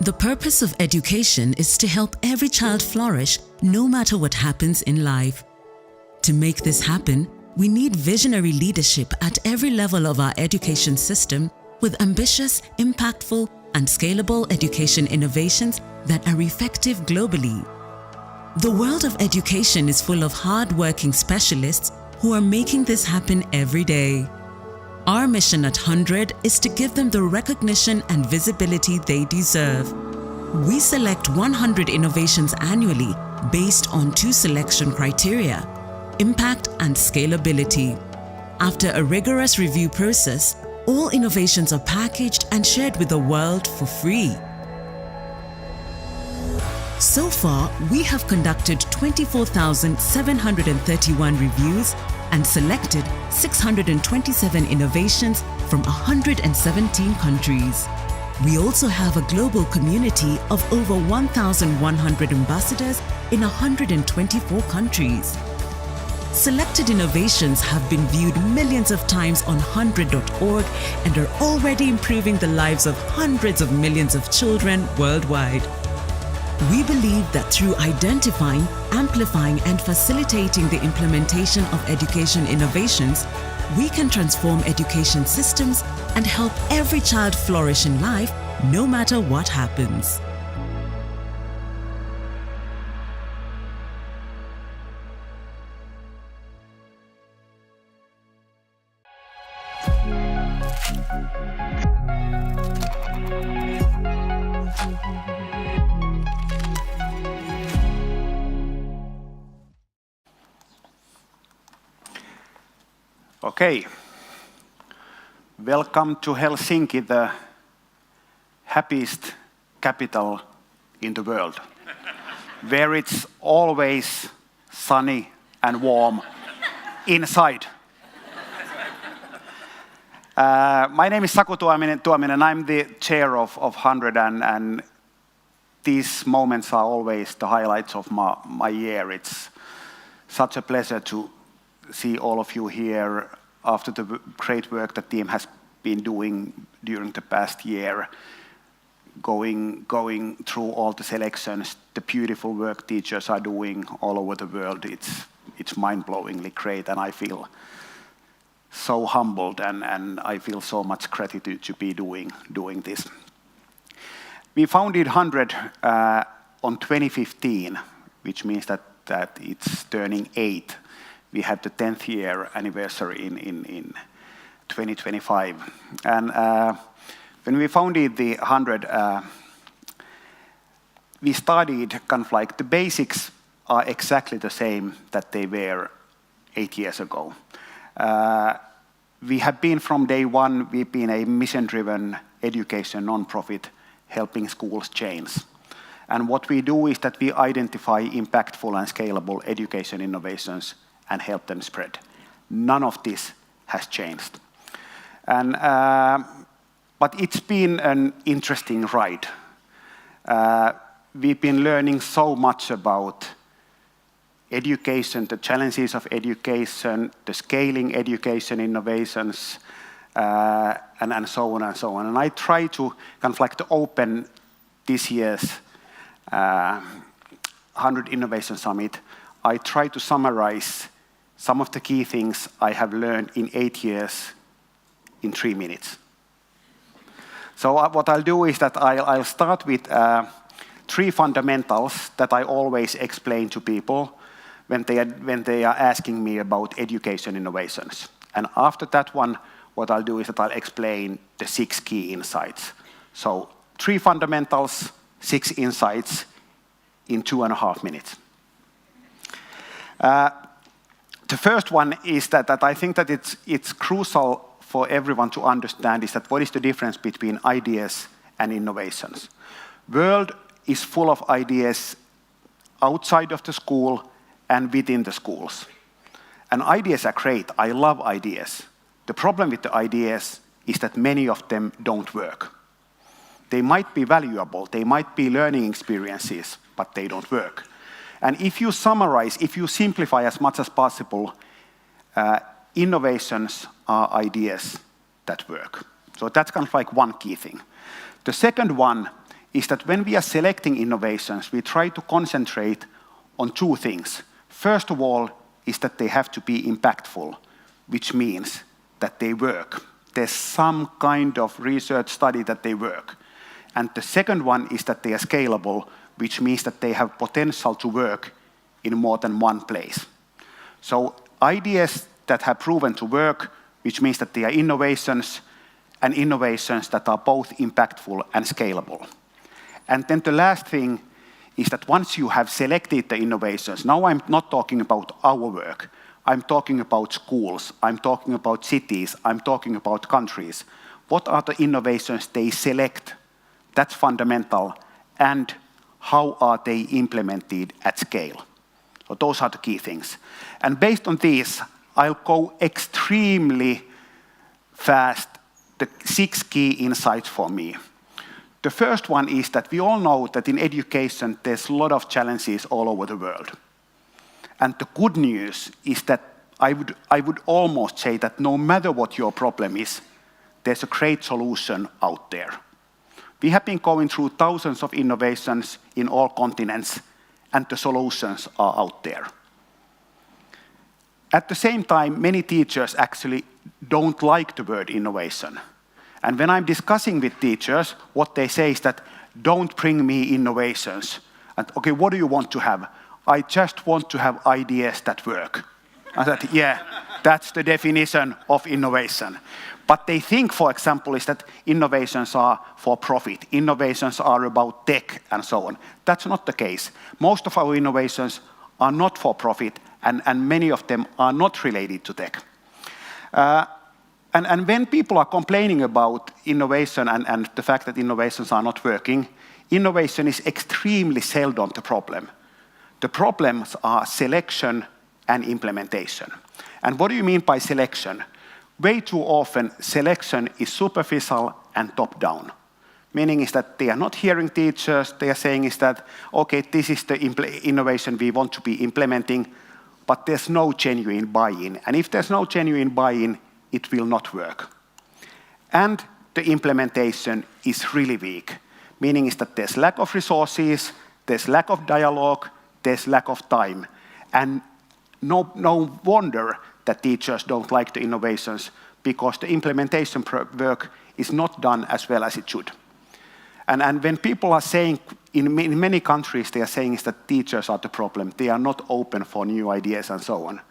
The purpose of education is to help every child flourish no matter what happens in life. To make this happen, we need visionary leadership at every level of our education system with ambitious, impactful, and scalable education innovations that are effective globally. The world of education is full of hard-working specialists who are making this happen every day. Our mission at HundrED is to give them the recognition and visibility they deserve. We select 100 innovations annually based on 2 selection criteria: impact and scalability. After a rigorous review process, all innovations are packaged and shared with the world for free. So far, we have conducted 24,731 reviews and selected 627 innovations from 117 countries. We also have a global community of over 1,100 ambassadors in 124 countries. Selected innovations have been viewed millions of times on HundrED.org and are already improving the lives of hundreds of millions of children worldwide. We believe that through identifying, amplifying, and facilitating the implementation of education innovations, we can transform education systems and help every child flourish in life, no matter what happens. Okay, welcome to Helsinki, the happiest capital in the world, where it's always sunny and warm inside. My name is Saku Tuominen, and I'm the chair of HundrED, and these moments are always the highlights of my year. It's such a pleasure to see all of you here after the great work the team has been doing during the past year, going through all the selections, the beautiful work teachers are doing all over the world. It's mind-blowingly great, and I feel so humbled, and I feel so much gratitude to be doing this. We founded HundrED on 2015, which means that it's turning 8. We had the 10th year anniversary in 2025. And when we founded the HundrED, we started kind of like the basics are exactly the same that they were 8 years ago. We have been from day one, we've been a mission-driven education non-profit helping schools change. And what we do is that we identify impactful and scalable education innovations and help them spread. None of this has changed. And, but it's been an interesting ride. We've been learning so much about education, the challenges of education, the scaling education innovations, and so on and so on. And I try to kind of like to open this year's HundrED Innovation Summit. I try to summarize some of the key things I have learned in 8 years in 3 minutes. So what I'll do is that I'll start with 3 fundamentals that I always explain to people when they are asking me about education innovations. And after that one, what I'll do is that I'll explain the 6 key insights. So 3 fundamentals, 6 insights in 2.5 minutes. The first one is that I think that it's crucial for everyone to understand is that what is the difference between ideas and innovations. World is full of ideas outside of the school and within the schools. And ideas are great. I love ideas. The problem with the ideas is that many of them don't work. They might be valuable, they might be learning experiences, but they don't work. And if you summarize, if you simplify as much as possible, innovations are ideas that work. So that's kind of like one key thing. The second one is that when we are selecting innovations, we try to concentrate on two things. First of all, is that they have to be impactful, which means that they work. There's some kind of research study that they work. And the second one is that they are scalable, which means that they have potential to work in more than one place. So ideas that have proven to work, which means that they are innovations, and innovations that are both impactful and scalable. And then the last thing is that once you have selected the innovations, now I'm not talking about our work, I'm talking about schools, I'm talking about cities, I'm talking about countries. What are the innovations they select? That's fundamental. And how are they implemented at scale? So those are the key things. And based on these, I'll go extremely fast, the 6 key insights for me. The first one is that we all know that in education, there's a lot of challenges all over the world. And the good news is that I would almost say that no matter what your problem is, there's a great solution out there. We have been going through thousands of innovations in all continents, and the solutions are out there. At the same time, many teachers actually don't like the word innovation. And when I'm discussing with teachers, what they say is that, don't bring me innovations. And okay, what do you want to have? I just want to have ideas that work. I said, yeah, that's the definition of innovation. But they think, for example, is that innovations are for profit. Innovations are about tech and so on. That's not the case. Most of our innovations are not for profit, and many of them are not related to tech. And when people are complaining about innovation and the fact that innovations are not working, innovation is extremely seldom the problem. The problems are selection and implementation. And what do you mean by selection? Way too often, selection is superficial and top-down. Meaning is that they are not hearing teachers, they are saying is that, okay, this is the innovation we want to be implementing, but there's no genuine buy-in. And if there's no genuine buy-in, it will not work. And the implementation is really weak, meaning is that there's lack of resources, there's lack of dialogue, there's lack of time. And no wonder that teachers don't like the innovations, because the implementation work is not done as well as it should. And when people are saying, in many countries, they are saying is that teachers are the problem, they are not open for new ideas and so on.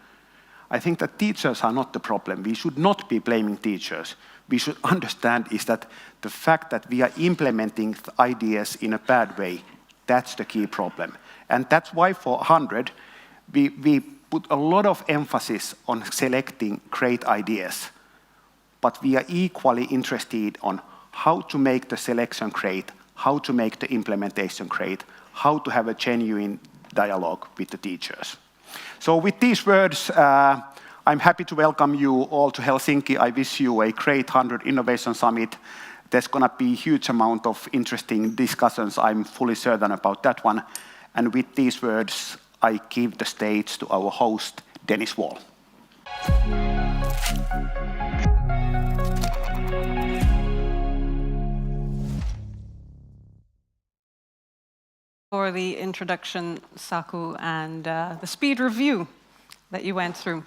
I think that teachers are not the problem. We should not be blaming teachers. We should understand is that the fact that we are implementing ideas in a bad way, that's the key problem. And that's why for HundrED, we put a lot of emphasis on selecting great ideas. But we are equally interested on how to make the selection great, how to make the implementation great, how to have a genuine dialogue with the teachers. So with these words, I'm happy to welcome you all to Helsinki. I wish you a great HundrED Innovation Summit. There's going to be a huge amount of interesting discussions. I'm fully certain about that one. And with these words, I give the stage to our host, Dennis Wall. For the introduction, Saku, and the speed review that you went through.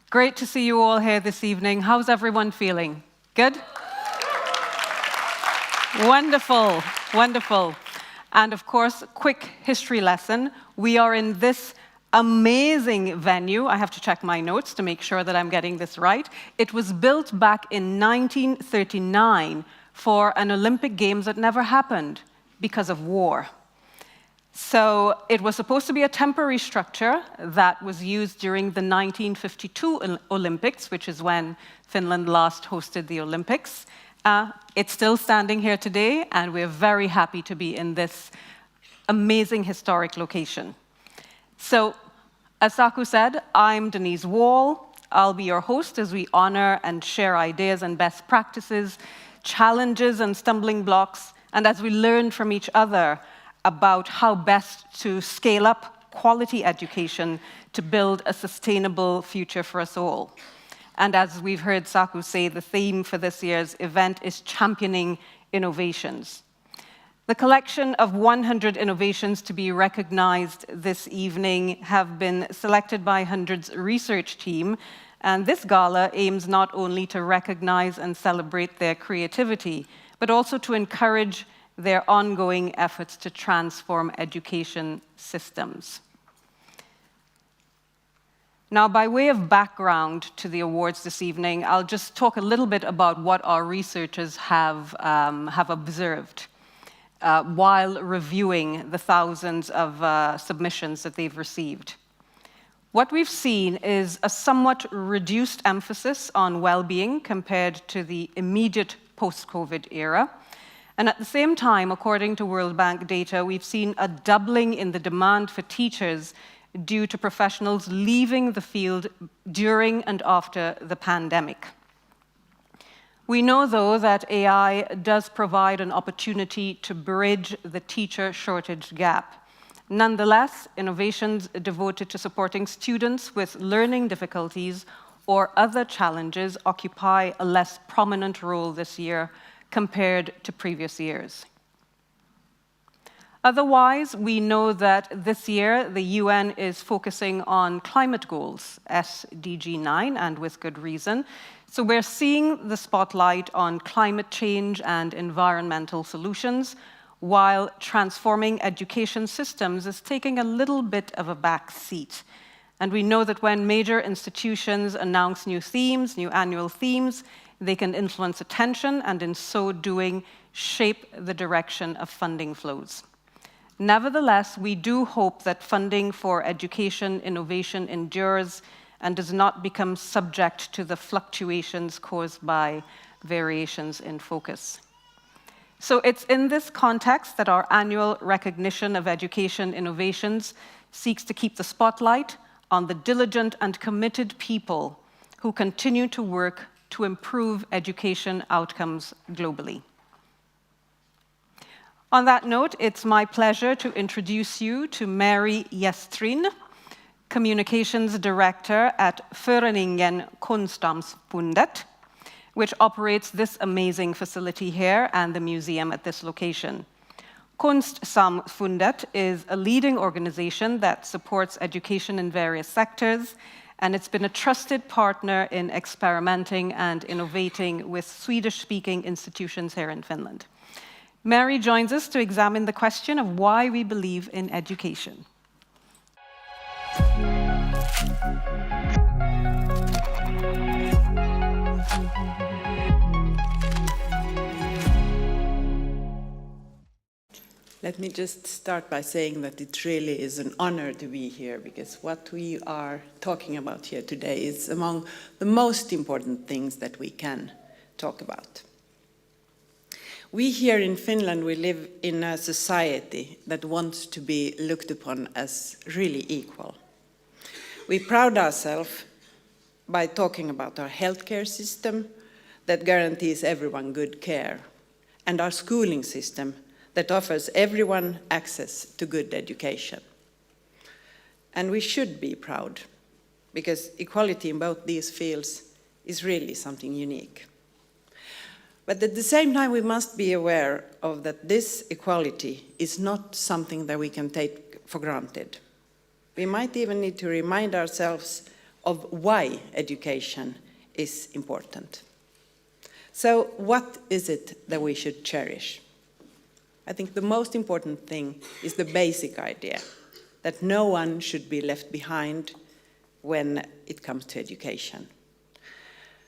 Great to see you all here this evening. How's everyone feeling? Good? Wonderful, wonderful. And of course, quick history lesson. We are in this amazing venue. I have to check my notes to make sure that I'm getting this right. It was built back in 1939 for an Olympic Games that never happened because of war. So it was supposed to be a temporary structure that was used during the 1952 Olympics, which is when Finland last hosted the Olympics. It's still standing here today, and we're very happy to be in this amazing historic location. So, as Saku said, I'm Denise Wall. I'll be your host as we honor and share ideas and best practices, challenges and stumbling blocks, and as we learn from each other about how best to scale up quality education to build a sustainable future for us all. And as we've heard Saku say, the theme for this year's event is championing innovations. The collection of 100 innovations to be recognized this evening have been selected by HundrED's research team, and this gala aims not only to recognize and celebrate their creativity, but also to encourage their ongoing efforts to transform education systems. Now, by way of background to the awards this evening, I'll just talk a little bit about what our researchers have observed while reviewing the thousands of submissions that they've received. What we've seen is a somewhat reduced emphasis on well-being compared to the immediate post-COVID era. And at the same time, according to World Bank data, we've seen a doubling in the demand for teachers due to professionals leaving the field during and after the pandemic. We know, though, that AI does provide an opportunity to bridge the teacher shortage gap. Nonetheless, innovations devoted to supporting students with learning difficulties or other challenges occupy a less prominent role this year compared to previous years. Otherwise, we know that this year the UN is focusing on climate goals, SDG 9, and with good reason. So we're seeing the spotlight on climate change and environmental solutions, while transforming education systems is taking a little bit of a back seat. And we know that when major institutions announce new themes, new annual themes, they can influence attention and in so doing, shape the direction of funding flows. Nevertheless, we do hope that funding for education innovation endures and does not become subject to the fluctuations caused by variations in focus. So it's in this context that our annual recognition of education innovations seeks to keep the spotlight on the diligent and committed people who continue to work to improve education outcomes globally. On that note, it's my pleasure to introduce you to Mary Jestrin, Communications Director at Föreningen Konstsamfundet, which operates this amazing facility here and the museum at this location. Konstsamfundet is a leading organization that supports education in various sectors, and it's been a trusted partner in experimenting and innovating with Swedish-speaking institutions here in Finland. Mary joins us to examine the question of why we believe in education. Let me just start by saying that it really is an honor to be here, because what we are talking about here today is among the most important things that we can talk about. We here in Finland, we live in a society that wants to be looked upon as really equal. We pride ourselves by talking about our healthcare system that guarantees everyone good care, and our schooling system that offers everyone access to good education. And we should be proud, because equality in both these fields is really something unique. But at the same time, we must be aware of that this equality is not something that we can take for granted. We might even need to remind ourselves of why education is important. So what is it that we should cherish? I think the most important thing is the basic idea that no one should be left behind when it comes to education.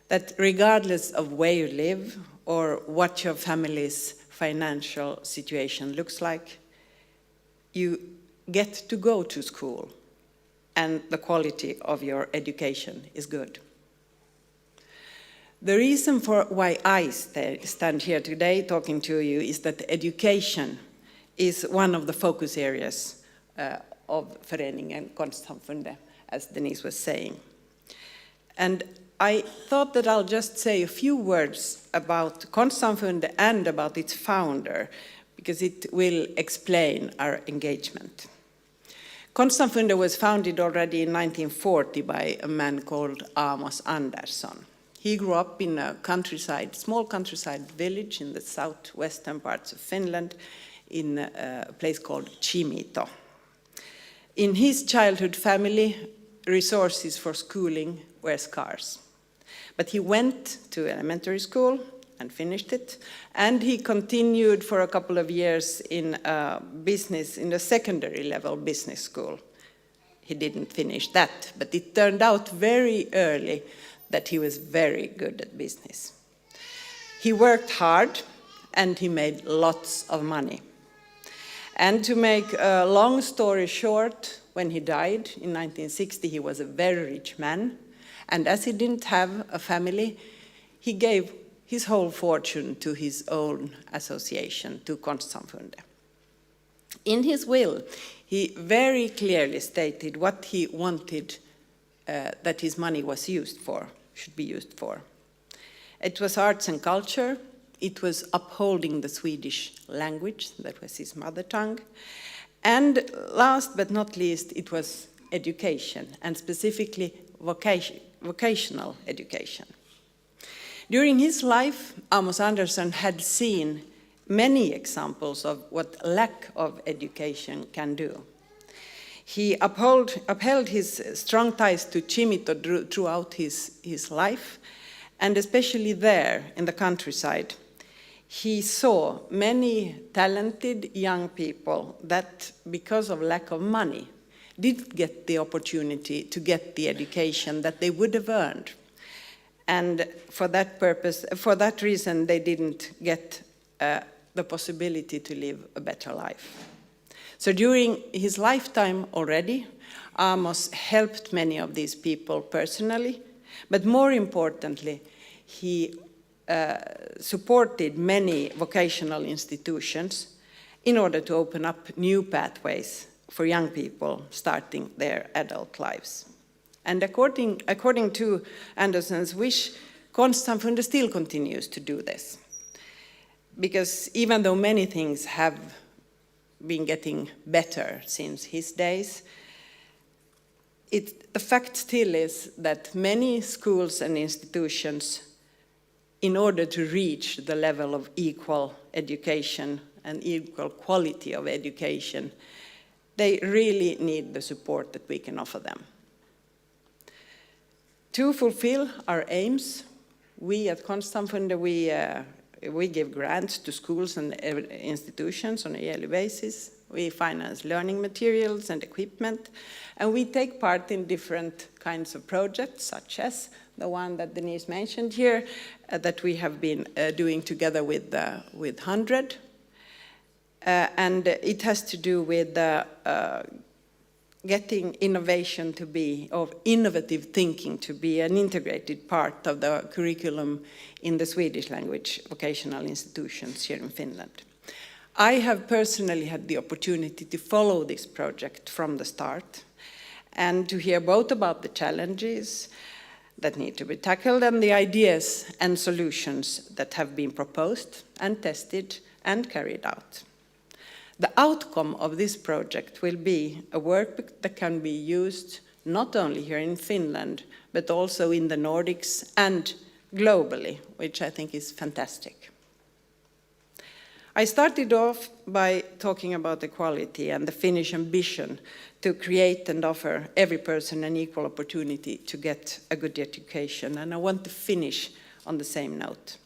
That regardless of where you live or what your family's financial situation looks like, you get to go to school and the quality of your education is good. The reason for why I stand here today talking to you is that education is one of the focus areas of Föreningen Konstsamfundet, as Denise was saying. And I thought that I'll just say a few words about Konstsamfundet and about its founder, because it will explain our engagement. Konstsamfundet was founded already in 1940 by a man called Amos Andersson. He grew up in a small countryside village in the southwestern parts of Finland in a place called Chimito. In his childhood family, resources for schooling were scarce. But he went to elementary school and finished it, and he continued for a couple of years in business, in the secondary level business school. He didn't finish that, but it turned out very early that he was very good at business. He worked hard, and he made lots of money. And to make a long story short, when he died in 1960, he was a very rich man, and as he didn't have a family, he gave his whole fortune to his own association, to Konstsamfundet. In his will, he very clearly stated what he wanted that his money was used for, should be used for. It was arts and culture, it was upholding the Swedish language, that was his mother tongue, and last but not least, it was education, and specifically vocational education. During his life, Amos Andersson had seen many examples of what lack of education can do. He upheld his strong ties to Chimito throughout his life, and especially there in the countryside. He saw many talented young people that, because of lack of money, didn't get the opportunity to get the education that they would have earned. And for that purpose, for that reason, they didn't get the possibility to live a better life. So during his lifetime already, Amos helped many of these people personally, but more importantly, he supported many vocational institutions in order to open up new pathways for young people starting their adult lives. And according to Andersson's wish, Konstsamfundet still continues to do this. Because even though many things have been getting better since his days, the fact still is that many schools and institutions, in order to reach the level of equal education and equal quality of education, they really need the support that we can offer them. To fulfill our aims, we at Konstsamfundet, we give grants to schools and institutions on a yearly basis. We finance learning materials and equipment, and we take part in different kinds of projects, such as the one that Denise mentioned here, that we have been doing together with HundrED. And it has to do with getting innovation to be, or innovative thinking to be, an integrated part of the curriculum in the Swedish language vocational institutions here in Finland. I have personally had the opportunity to follow this project from the start and to hear both about the challenges that need to be tackled and the ideas and solutions that have been proposed and tested and carried out. The outcome of this project will be a workbook that can be used not only here in Finland, but also in the Nordics and globally, which I think is fantastic. I started off by talking about equality and the Finnish ambition to create and offer every person an equal opportunity to get a good education, and I want to finish on the same note.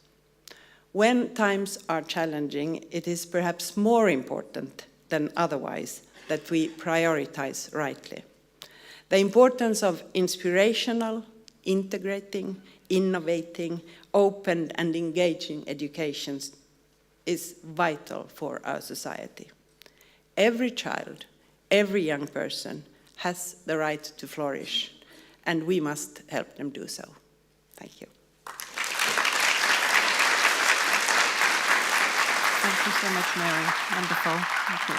When times are challenging, it is perhaps more important than otherwise that we prioritize rightly. The importance of inspirational, integrating, innovating, open and engaging education is vital for our society. Every child, every young person has the right to flourish, and we must help them do so. Thank you. Thank you so much, Mary. Wonderful. Thank you.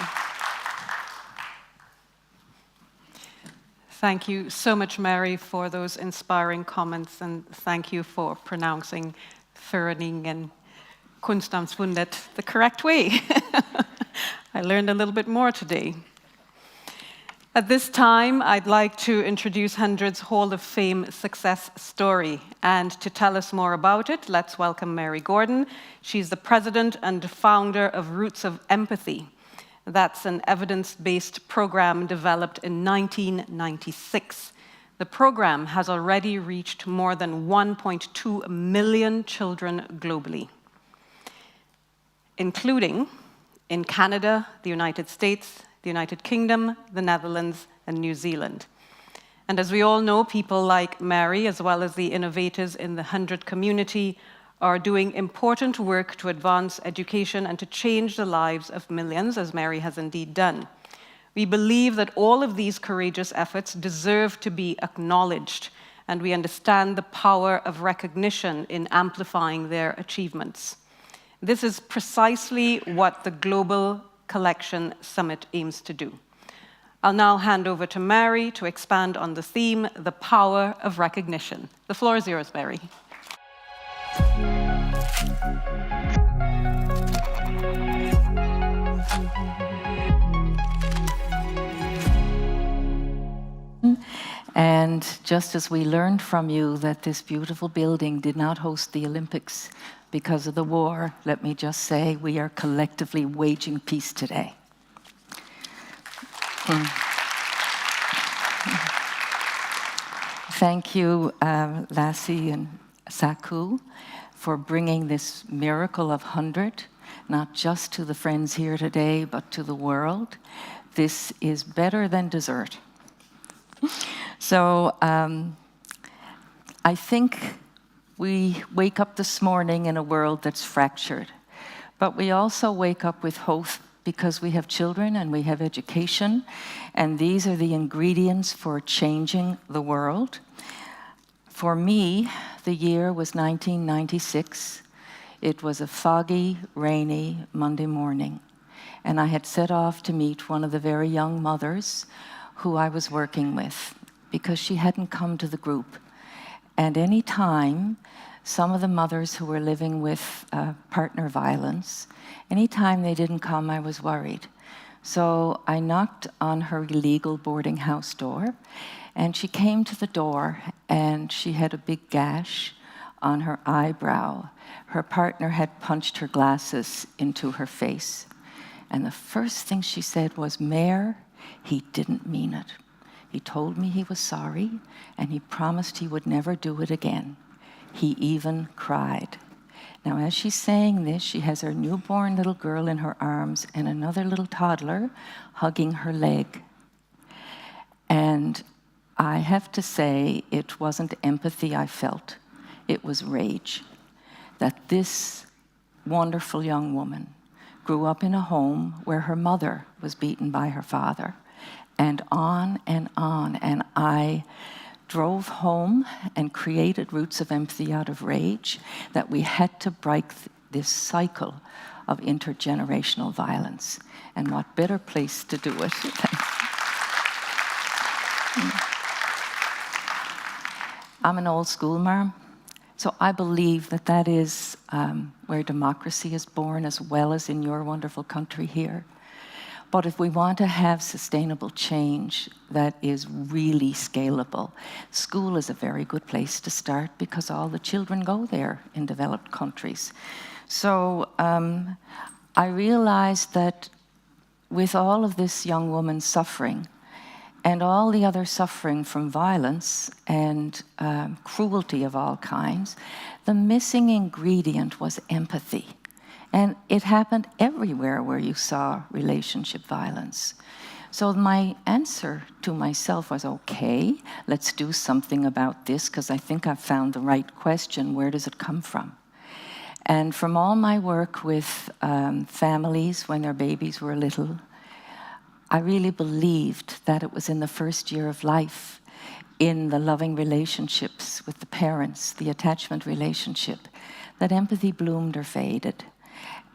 Thank you so much, Mary, for those inspiring comments, and thank you for pronouncing Föreningen Konstsamfundet the correct way. I learned a little bit more today. At this time, I'd like to introduce HundrED's Hall of Fame success story. And to tell us more about it, let's welcome Mary Gordon. She's the president and founder of Roots of Empathy. That's an evidence-based program developed in 1996. The program has already reached more than 1.2 million children globally, including in Canada, the United States, the United Kingdom, the Netherlands, and New Zealand. And as we all know, people like Mary, as well as the innovators in the HundrED community, are doing important work to advance education and to change the lives of millions, as Mary has indeed done. We believe that all of these courageous efforts deserve to be acknowledged, and we understand the power of recognition in amplifying their achievements. This is precisely what the Global Collection Summit aims to do. I'll now hand over to Mary to expand on the theme, the power of recognition. The floor is yours, Mary. And just as we learned from you that this beautiful building did not host the Olympics because of the war, let me just say we are collectively waging peace today. Thank you, Lassie and Saku, for bringing this miracle of HundrED, not just to the friends here today, but to the world. This is better than dessert. So I think we wake up this morning in a world that's fractured, but we also wake up with hope because we have children and we have education, and these are the ingredients for changing the world. For me, the year was 1996. It was a foggy, rainy Monday morning, and I had set off to meet one of the very young mothers who I was working with because she hadn't come to the group. And any time some of the mothers who were living with partner violence, anytime they didn't come, I was worried. So I knocked on her illegal boarding house door, and she came to the door, and she had a big gash on her eyebrow. Her partner had punched her glasses into her face. And the first thing she said was, "Mayor, he didn't mean it. He told me he was sorry, and he promised he would never do it again. He even cried." Now, as she's saying this, she has her newborn little girl in her arms and another little toddler hugging her leg. And I have to say, it wasn't empathy I felt. It was rage. That this wonderful young woman grew up in a home where her mother was beaten by her father. And on, and I drove home and created roots of empathy out of rage, that we had to break this cycle of intergenerational violence. And what better place to do it than... I'm an old school mom, so I believe that that is where democracy is born, as well as in your wonderful country here. But if we want to have sustainable change that is really scalable, school is a very good place to start because all the children go there in developed countries. So I realized that with all of this young woman suffering and all the other suffering from violence and cruelty of all kinds, the missing ingredient was empathy. And it happened everywhere where you saw relationship violence. So my answer to myself was, okay, let's do something about this, because I think I've found the right question. Where does it come from? And from all my work with families when their babies were little, I really believed that it was in the first year of life, in the loving relationships with the parents, the attachment relationship, that empathy bloomed or faded.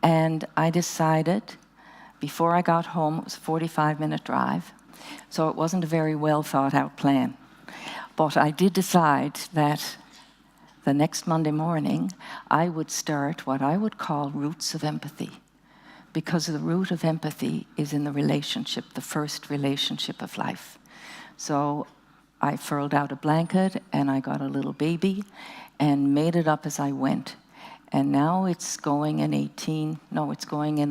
And I decided, before I got home, it was a 45-minute drive, so it wasn't a very well thought out plan. But I did decide that the next Monday morning, I would start what I would call roots of empathy, because the root of empathy is in the relationship, the first relationship of life. So I furled out a blanket and I got a little baby and made it up as I went. And now it's going in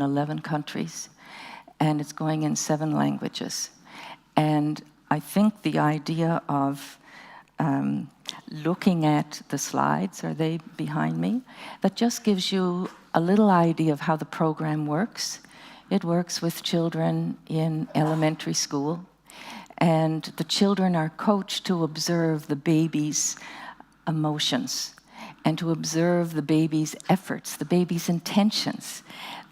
11 countries. and it's going in 7 languages. And I think the idea of looking at the slides, are they behind me? That just gives you a little idea of how the program works. It works with children in elementary school, and the children are coached to observe the baby's emotions and to observe the baby's efforts, the baby's intentions,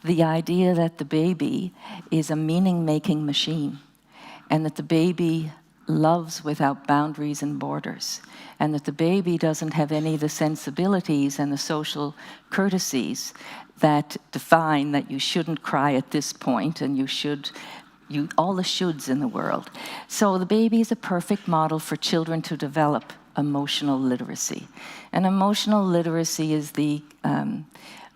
the idea that the baby is a meaning-making machine and that the baby loves without boundaries and borders, and that the baby doesn't have any of the sensibilities and the social courtesies that define that you shouldn't cry at this point and all the shoulds in the world. So the baby is a perfect model for children to develop emotional literacy. And emotional literacy is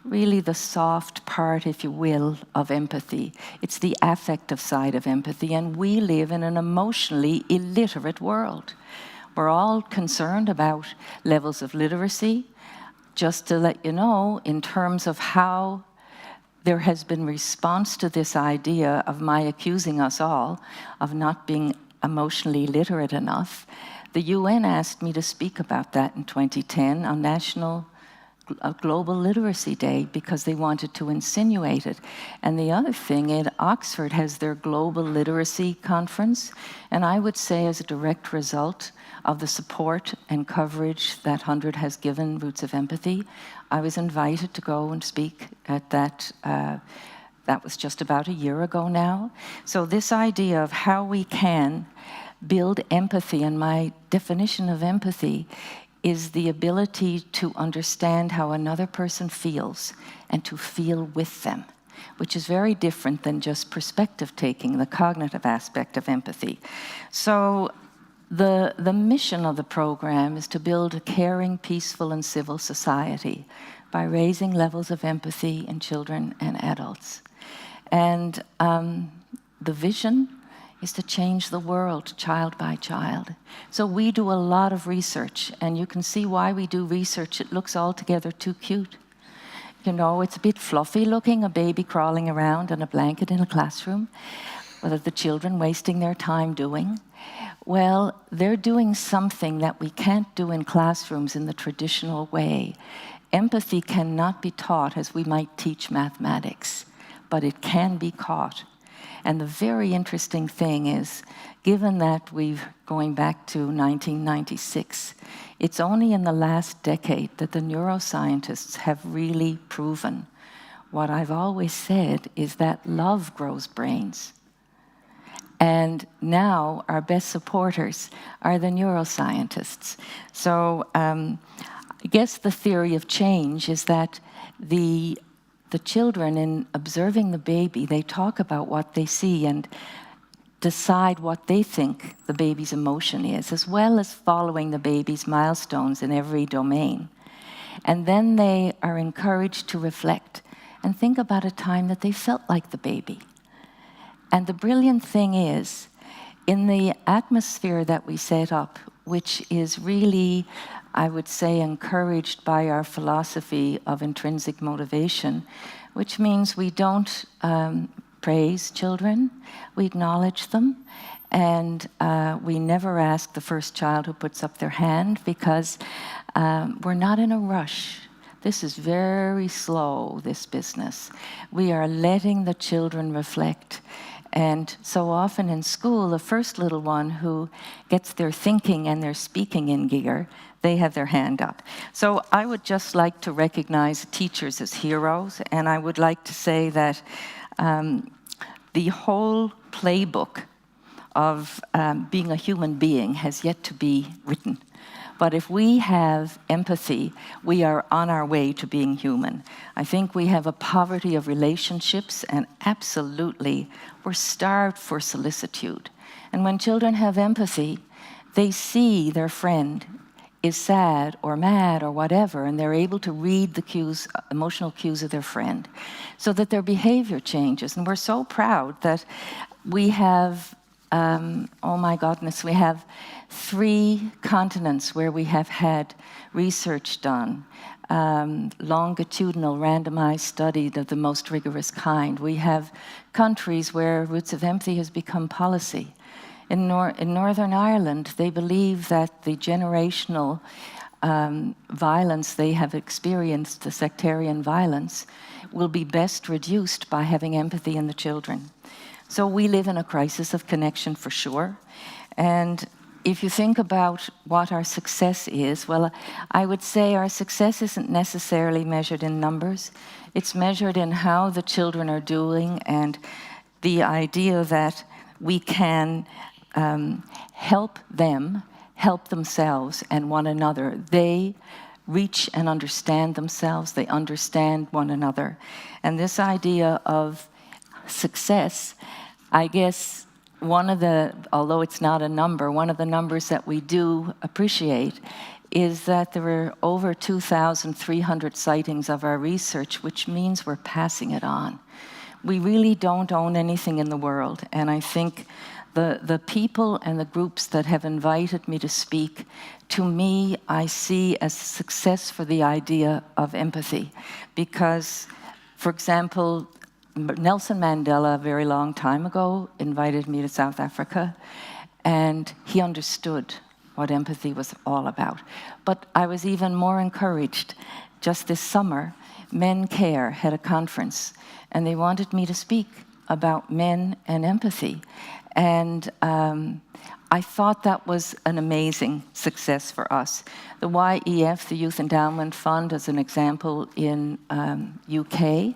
really the soft part, if you will, of empathy. It's the affective side of empathy, and we live in an emotionally illiterate world. We're all concerned about levels of literacy. Just to let you know, in terms of how there has been response to this idea of my accusing us all of not being emotionally literate enough, the UN asked me to speak about that in 2010 on Global Literacy Day because they wanted to insinuate it. And the other thing, Oxford has their Global Literacy Conference, and I would say as a direct result of the support and coverage that HundrED has given Roots of Empathy, I was invited to go and speak at that. That was just about a year ago now. So this idea of how we can build empathy, and my definition of empathy is the ability to understand how another person feels and to feel with them, which is very different than just perspective taking, the cognitive aspect of empathy. So the mission of the program is to build a caring, peaceful, and civil society by raising levels of empathy in children and adults. And the vision is to change the world child by child. So we do a lot of research, and you can see why we do research. It looks altogether too cute. You know, it's a bit fluffy looking, a baby crawling around in a blanket in a classroom. What are the children wasting their time doing? Well, they're doing something that we can't do in classrooms in the traditional way. Empathy cannot be taught as we might teach mathematics, but it can be caught. And the very interesting thing is, given that going back to 1996, it's only in the last decade that the neuroscientists have really proven what I've always said is that love grows brains. And now our best supporters are the neuroscientists. So I guess the theory of change is that the children, in observing the baby, they talk about what they see and decide what they think the baby's emotion is, as well as following the baby's milestones in every domain. And then they are encouraged to reflect and think about a time that they felt like the baby. And the brilliant thing is, in the atmosphere that we set up, which is really, I would say, encouraged by our philosophy of intrinsic motivation, which means we don't praise children, we acknowledge them, and we never ask the first child who puts up their hand because we're not in a rush. This is very slow, this business. We are letting the children reflect. And so often in school, the first little one who gets their thinking and their speaking in gear, they have their hand up. So I would just like to recognize teachers as heroes, and I would like to say that the whole playbook of being a human being has yet to be written. But if we have empathy, we are on our way to being human. I think we have a poverty of relationships, and absolutely, we're starved for solicitude. And when children have empathy, they see their friend is sad or mad or whatever, and they're able to read the cues, emotional cues of their friend, so that their behavior changes. And we're so proud that we have oh my goodness, we have 3 continents where we have had research done. longitudinal randomized study of the most rigorous kind. We have countries where Roots of Empathy has become policy. In Northern Ireland, they believe that the generational violence they have experienced, the sectarian violence, will be best reduced by having empathy in the children. So we live in a crisis of connection for sure. And if you think about what our success is, well, I would say our success isn't necessarily measured in numbers. It's measured in how the children are doing, and the idea that we can help them help themselves and one another. They reach and understand themselves. They understand one another. And this idea of success, I guess, one of the, although it's not a number, one of the numbers that we do appreciate is that there are over 2,300 sightings of our research, which means we're passing it on. We really don't own anything in the world, and I think the people and the groups that have invited me to speak, to me, I see as success for the idea of empathy. Because, for example, Nelson Mandela, a very long time ago, invited me to South Africa, and he understood what empathy was all about. But I was even more encouraged. Just this summer, Men Care had a conference, and they wanted me to speak about men and empathy. And I thought that was an amazing success for us. The YEF, the Youth Endowment Fund, as an example in UK,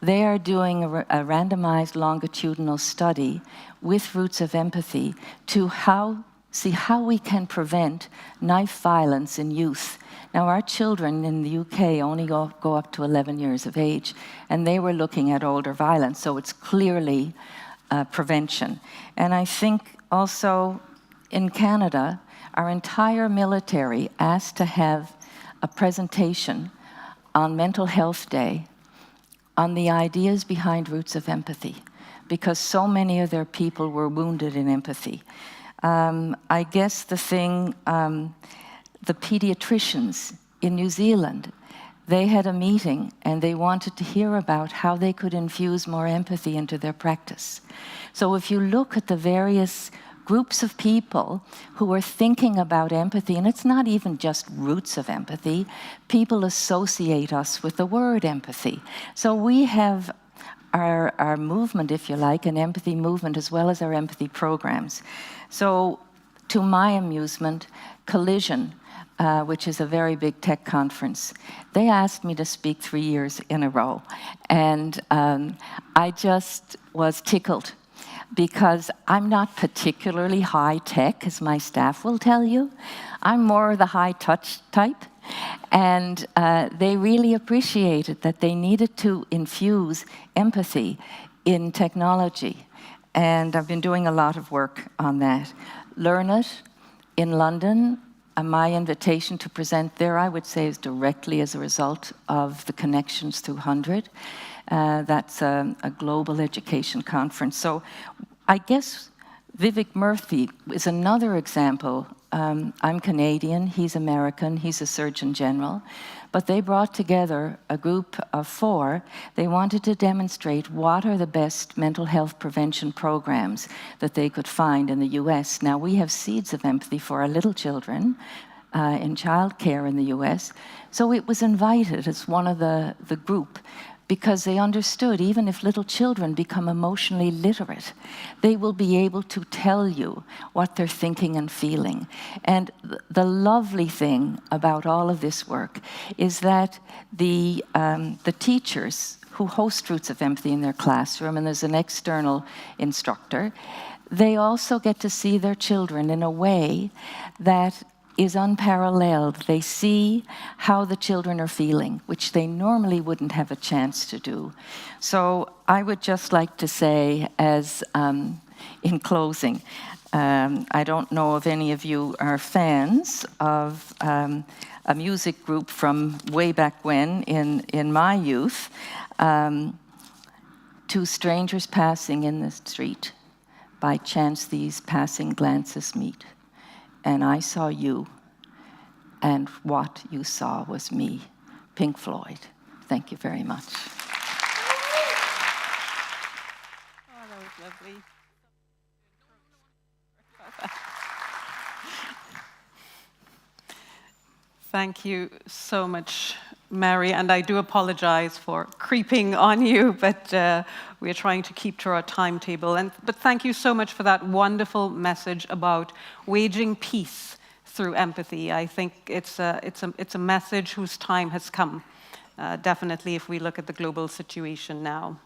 they are doing a randomized longitudinal study with Roots of Empathy to see how we can prevent knife violence in youth. Now, our children in the UK only go up to 11 years of age, and they were looking at older violence, so it's clearly prevention. And I think also in Canada, our entire military asked to have a presentation on Mental Health Day on the ideas behind Roots of Empathy, because so many of their people were wounded in empathy. I guess the thing, the pediatricians in New Zealand, they had a meeting and they wanted to hear about how they could infuse more empathy into their practice. So if you look at the various groups of people who are thinking about empathy, and it's not even just Roots of Empathy, people associate us with the word empathy. So we have our movement, if you like, an empathy movement, as well as our empathy programs. So to my amusement, Collision, which is a very big tech conference, they asked me to speak 3 years in a row. And I just was tickled, because I'm not particularly high tech, as my staff will tell you. I'm more the high touch type. And they really appreciated that they needed to infuse empathy in technology. And I've been doing a lot of work on that. Learn It in London, my invitation to present there, I would say, is directly as a result of the connections through HundrED. That's a global education conference. So I guess Vivek Murthy is another example. I'm Canadian, he's American, he's a Surgeon General. But they brought together a group of 4. They wanted to demonstrate what are the best mental health prevention programs that they could find in the US. Now, we have Seeds of Empathy for our little children in childcare in the US. So it was invited as one of the group, because they understood even if little children become emotionally literate, they will be able to tell you what they're thinking and feeling. And the lovely thing about all of this work is that the teachers who host Roots of Empathy in their classroom, and there's an external instructor, they also get to see their children in a way that is unparalleled. They see how the children are feeling, which they normally wouldn't have a chance to do. So I would just like to say, as in closing, I don't know if any of you are fans of a music group from way back when in my youth. 2 strangers passing in the street, by chance these passing glances meet. And I saw you, and what you saw was me. Pink Floyd. Thank you very much. Oh, that was lovely. Thank you so much, Mary, and I do apologize for creeping on you, but we are trying to keep to our timetable. But thank you so much for that wonderful message about waging peace through empathy. I think it's a message whose time has come. Definitely if we look at the global situation now.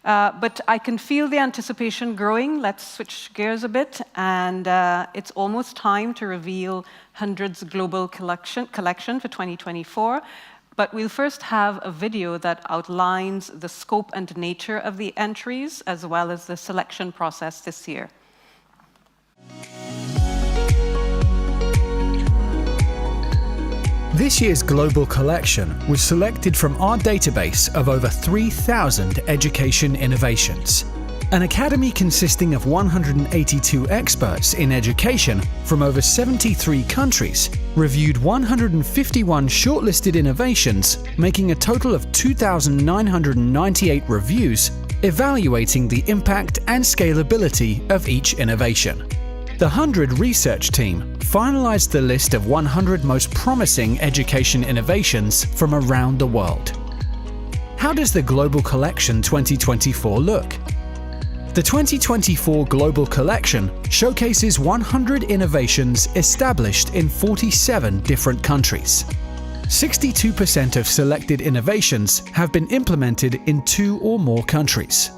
But I can feel the anticipation growing. Let's switch gears a bit. And it's almost time to reveal HundrED's global collection for 2024. But we'll first have a video that outlines the scope and nature of the entries, as well as the selection process this year. This year's Global Collection was selected from our database of over 3,000 education innovations. An academy consisting of 182 experts in education from over 73 countries reviewed 151 shortlisted innovations, making a total of 2,998 reviews, evaluating the impact and scalability of each innovation. The HundrED research team finalized the list of 100 most promising education innovations from around the world. How does the Global Collection 2024 look? The 2024 Global Collection showcases 100 innovations established in 47 different countries. 62% of selected innovations have been implemented in 2 or more countries.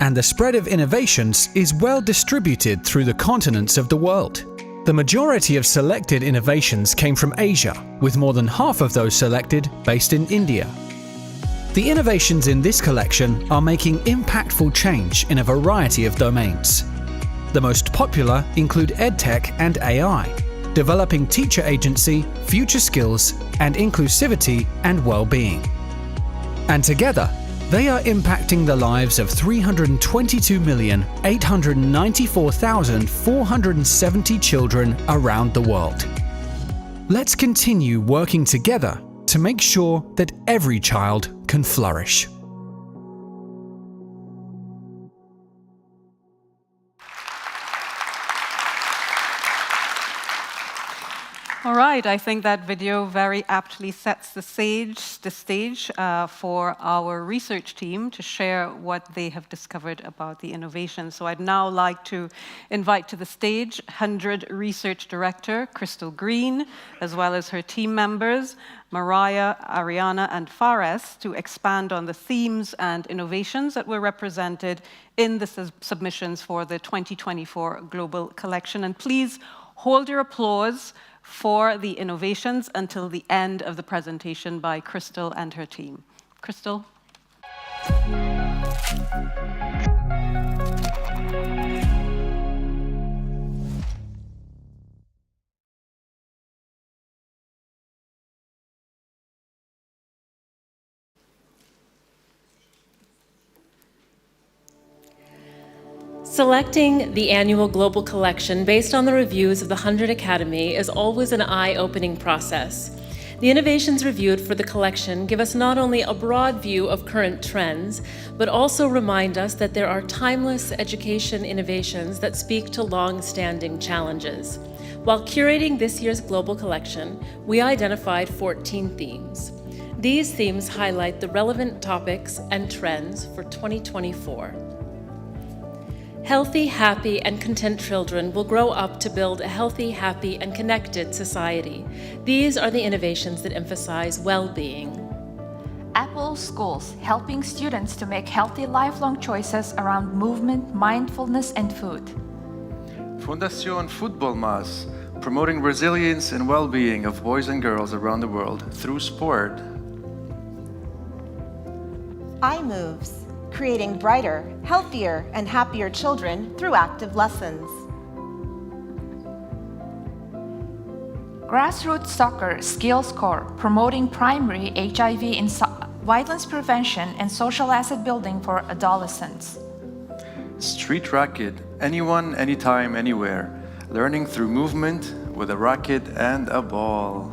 And the spread of innovations is well distributed through the continents of the world. The majority of selected innovations came from Asia, with more than half of those selected based in India. The innovations in this collection are making impactful change in a variety of domains. The most popular include EdTech and AI, developing teacher agency, future skills, and inclusivity and well-being. And together, they are impacting the lives of 322,894,470 children around the world. Let's continue working together to make sure that every child can flourish. All right, I think that video very aptly sets the stage for our research team to share what they have discovered about the innovation. So I'd now like to invite to the stage HundrED Research Director Crystal Green, as well as her team members, Mariah, Ariana, and Fares, to expand on the themes and innovations that were represented in the submissions for the 2024 Global Collection. And please hold your applause for the innovations until the end of the presentation by Crystal and her team. Crystal? Selecting the annual Global Collection based on the reviews of the HundrED Academy is always an eye-opening process. The innovations reviewed for the collection give us not only a broad view of current trends, but also remind us that there are timeless education innovations that speak to long-standing challenges. While curating this year's Global Collection, we identified 14 themes. These themes highlight the relevant topics and trends for 2024. Healthy, happy, and content children will grow up to build a healthy, happy, and connected society. These are the innovations that emphasize well-being. Apple Schools, helping students to make healthy lifelong choices around movement, mindfulness, and food. Fundación Football Más, promoting resilience and well-being of boys and girls around the world through sport. iMoves, creating brighter, healthier, and happier children through active lessons. Grassroots Soccer Skills Corps, promoting primary HIV and violence prevention and social asset building for adolescents. Street Racket, anyone, anytime, anywhere, learning through movement with a racket and a ball.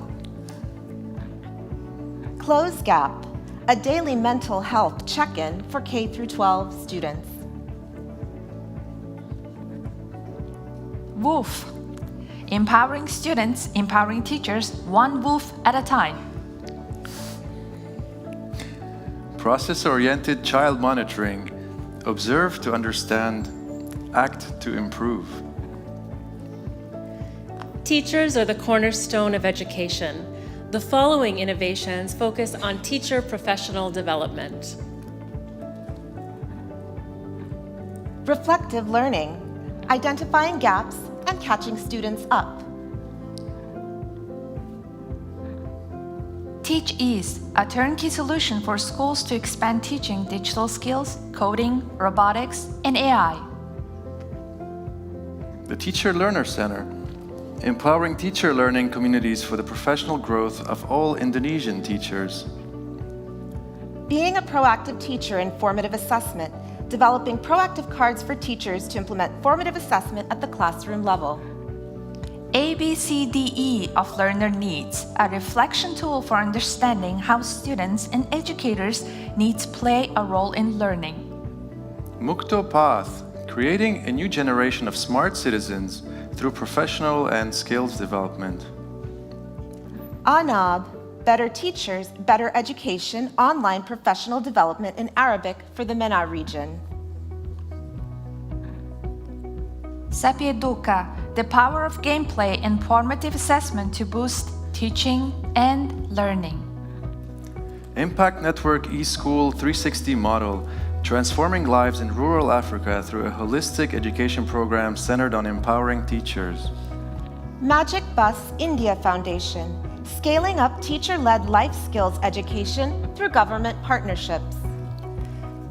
Close Gap, a daily mental health check-in for K through 12 students. WOOF, empowering students, empowering teachers, one WOOF at a time. Process-oriented child monitoring, observe to understand, act to improve. Teachers are the cornerstone of education. The following innovations focus on teacher professional development. Reflective learning, identifying gaps and catching students up. Teach Ease, a turnkey solution for schools to expand teaching digital skills, coding, robotics, and AI. The Teacher Learner Center, empowering teacher learning communities for the professional growth of all Indonesian teachers. Being a proactive teacher in formative assessment, developing proactive cards for teachers to implement formative assessment at the classroom level. ABCDE of learner needs, a reflection tool for understanding how students and educators' needs play a role in learning. Mukto Path, creating a new generation of smart citizens through professional and skills development. ANAB, Better Teachers, Better Education, Online Professional Development in Arabic for the MENA region. Sapieduca, the power of gameplay and formative assessment to boost teaching and learning. Impact Network eSchool 360 model, transforming lives in rural Africa through a holistic education program centered on empowering teachers. Magic Bus India Foundation, scaling up teacher-led life skills education through government partnerships.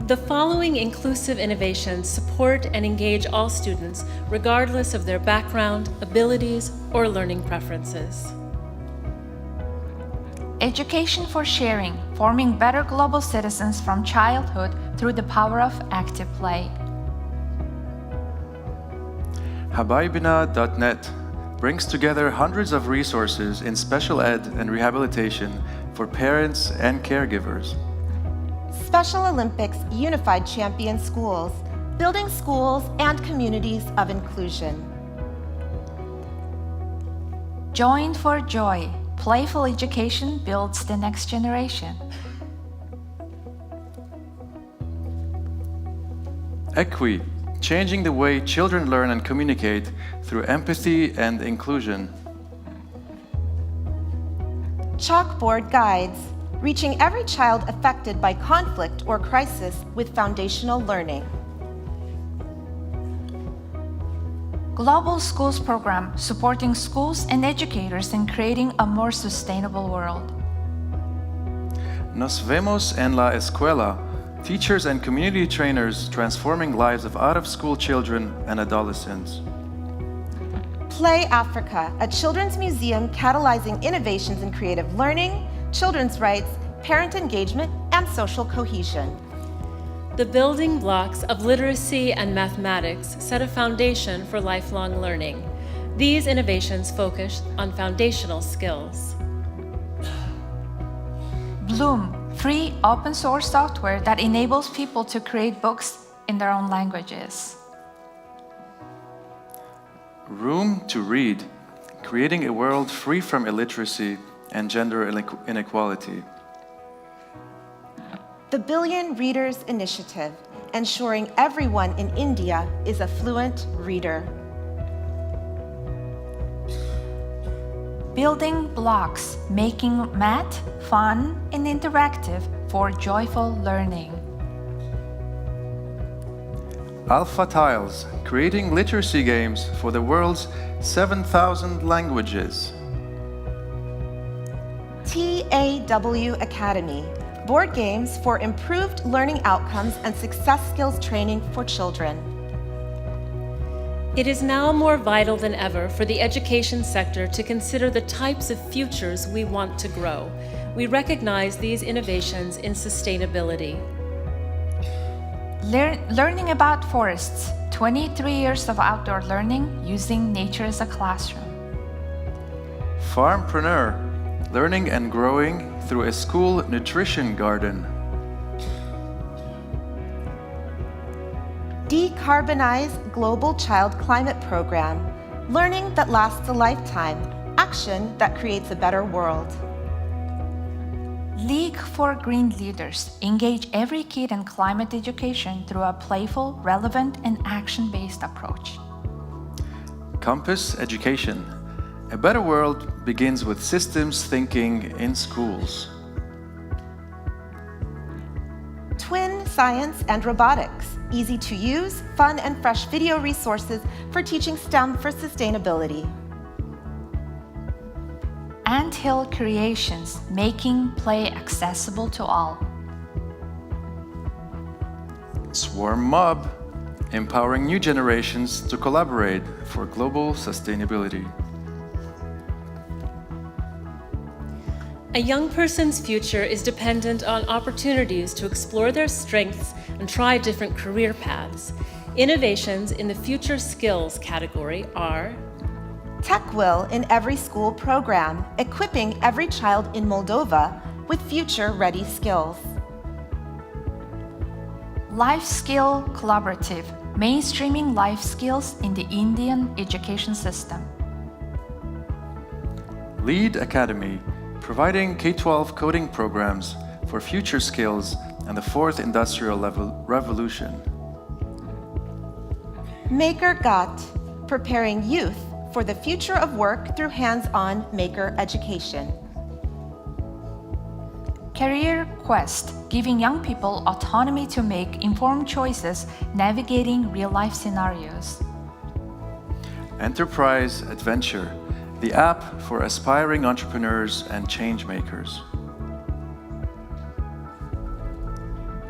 The following inclusive innovations support and engage all students, regardless of their background, abilities, or learning preferences. Education for sharing, forming better global citizens from childhood through the power of active play. Habaibina.net brings together hundreds of resources in special ed and rehabilitation for parents and caregivers. Special Olympics Unified Champion Schools, building schools and communities of inclusion. Join for Joy, playful education builds the next generation. Equi, changing the way children learn and communicate through empathy and inclusion. Chalkboard Guides, reaching every child affected by conflict or crisis with foundational learning. Global Schools Program, supporting schools and educators in creating a more sustainable world. Nos vemos en la escuela, teachers and community trainers transforming lives of out-of-school children and adolescents. Play Africa, a children's museum catalyzing innovations in creative learning, children's rights, parent engagement, and social cohesion. The building blocks of literacy and mathematics set a foundation for lifelong learning. These innovations focus on foundational skills. Bloom, free open source software that enables people to create books in their own languages. Room to Read, creating a world free from illiteracy and gender inequality. The Billion Readers Initiative, ensuring everyone in India is a fluent reader. Building blocks, making math fun and interactive for joyful learning. Alpha Tiles, creating literacy games for the world's 7,000 languages. TAW Academy, board games for improved learning outcomes and success skills training for children. It is now more vital than ever for the education sector to consider the types of futures we want to grow. We recognize these innovations in sustainability. Learning about forests, 23 years of outdoor learning using nature as a classroom. Farmpreneur, learning and growing through a school nutrition garden. Decarbonize Global Child Climate Program, learning that lasts a lifetime, action that creates a better world. League for Green Leaders, engage every kid in climate education through a playful, relevant, and action-based approach. Compass Education, a better world begins with systems thinking in schools. Twin Science and Robotics, easy to use, fun and fresh video resources for teaching STEM for sustainability. Anthill Creations, making play accessible to all. Swarm Mob, empowering new generations to collaborate for global sustainability. A young person's future is dependent on opportunities to explore their strengths and try different career paths. Innovations in the Future Skills category are TechWill in Every School program, equipping every child in Moldova with future-ready skills. Life Skill Collaborative, mainstreaming life skills in the Indian education system. LEAD Academy, providing K-12 coding programs for future skills and the fourth industrial revolution. MakerGat, preparing youth for the future of work through hands-on maker education. Career Quest, giving young people autonomy to make informed choices, navigating real-life scenarios. Enterprise Adventure, the app for aspiring entrepreneurs and change makers.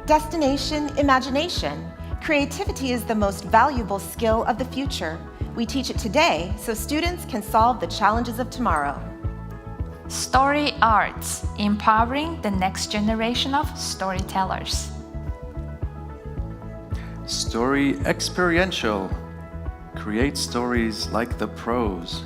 Destination Imagination, creativity is the most valuable skill of the future. We teach it today so students can solve the challenges of tomorrow. Story Arts, empowering the next generation of storytellers. Story Experiential, create stories like the pros.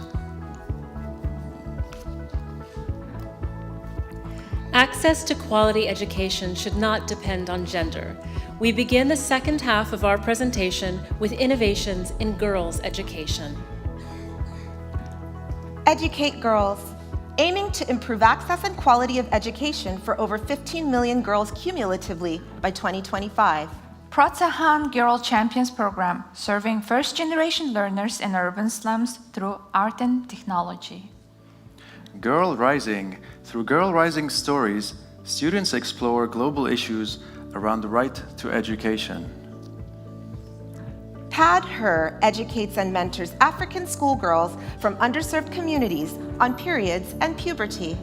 Access to quality education should not depend on gender. We begin the second half of our presentation with innovations in girls' education. Educate Girls, aiming to improve access and quality of education for over 15 million girls cumulatively by 2025. Protsahan Girl Champions Program, serving first-generation learners in urban slums through art and technology. Girl Rising, through Girl Rising stories, students explore global issues around the right to education. HundrED educates and mentors African schoolgirls from underserved communities on periods and puberty.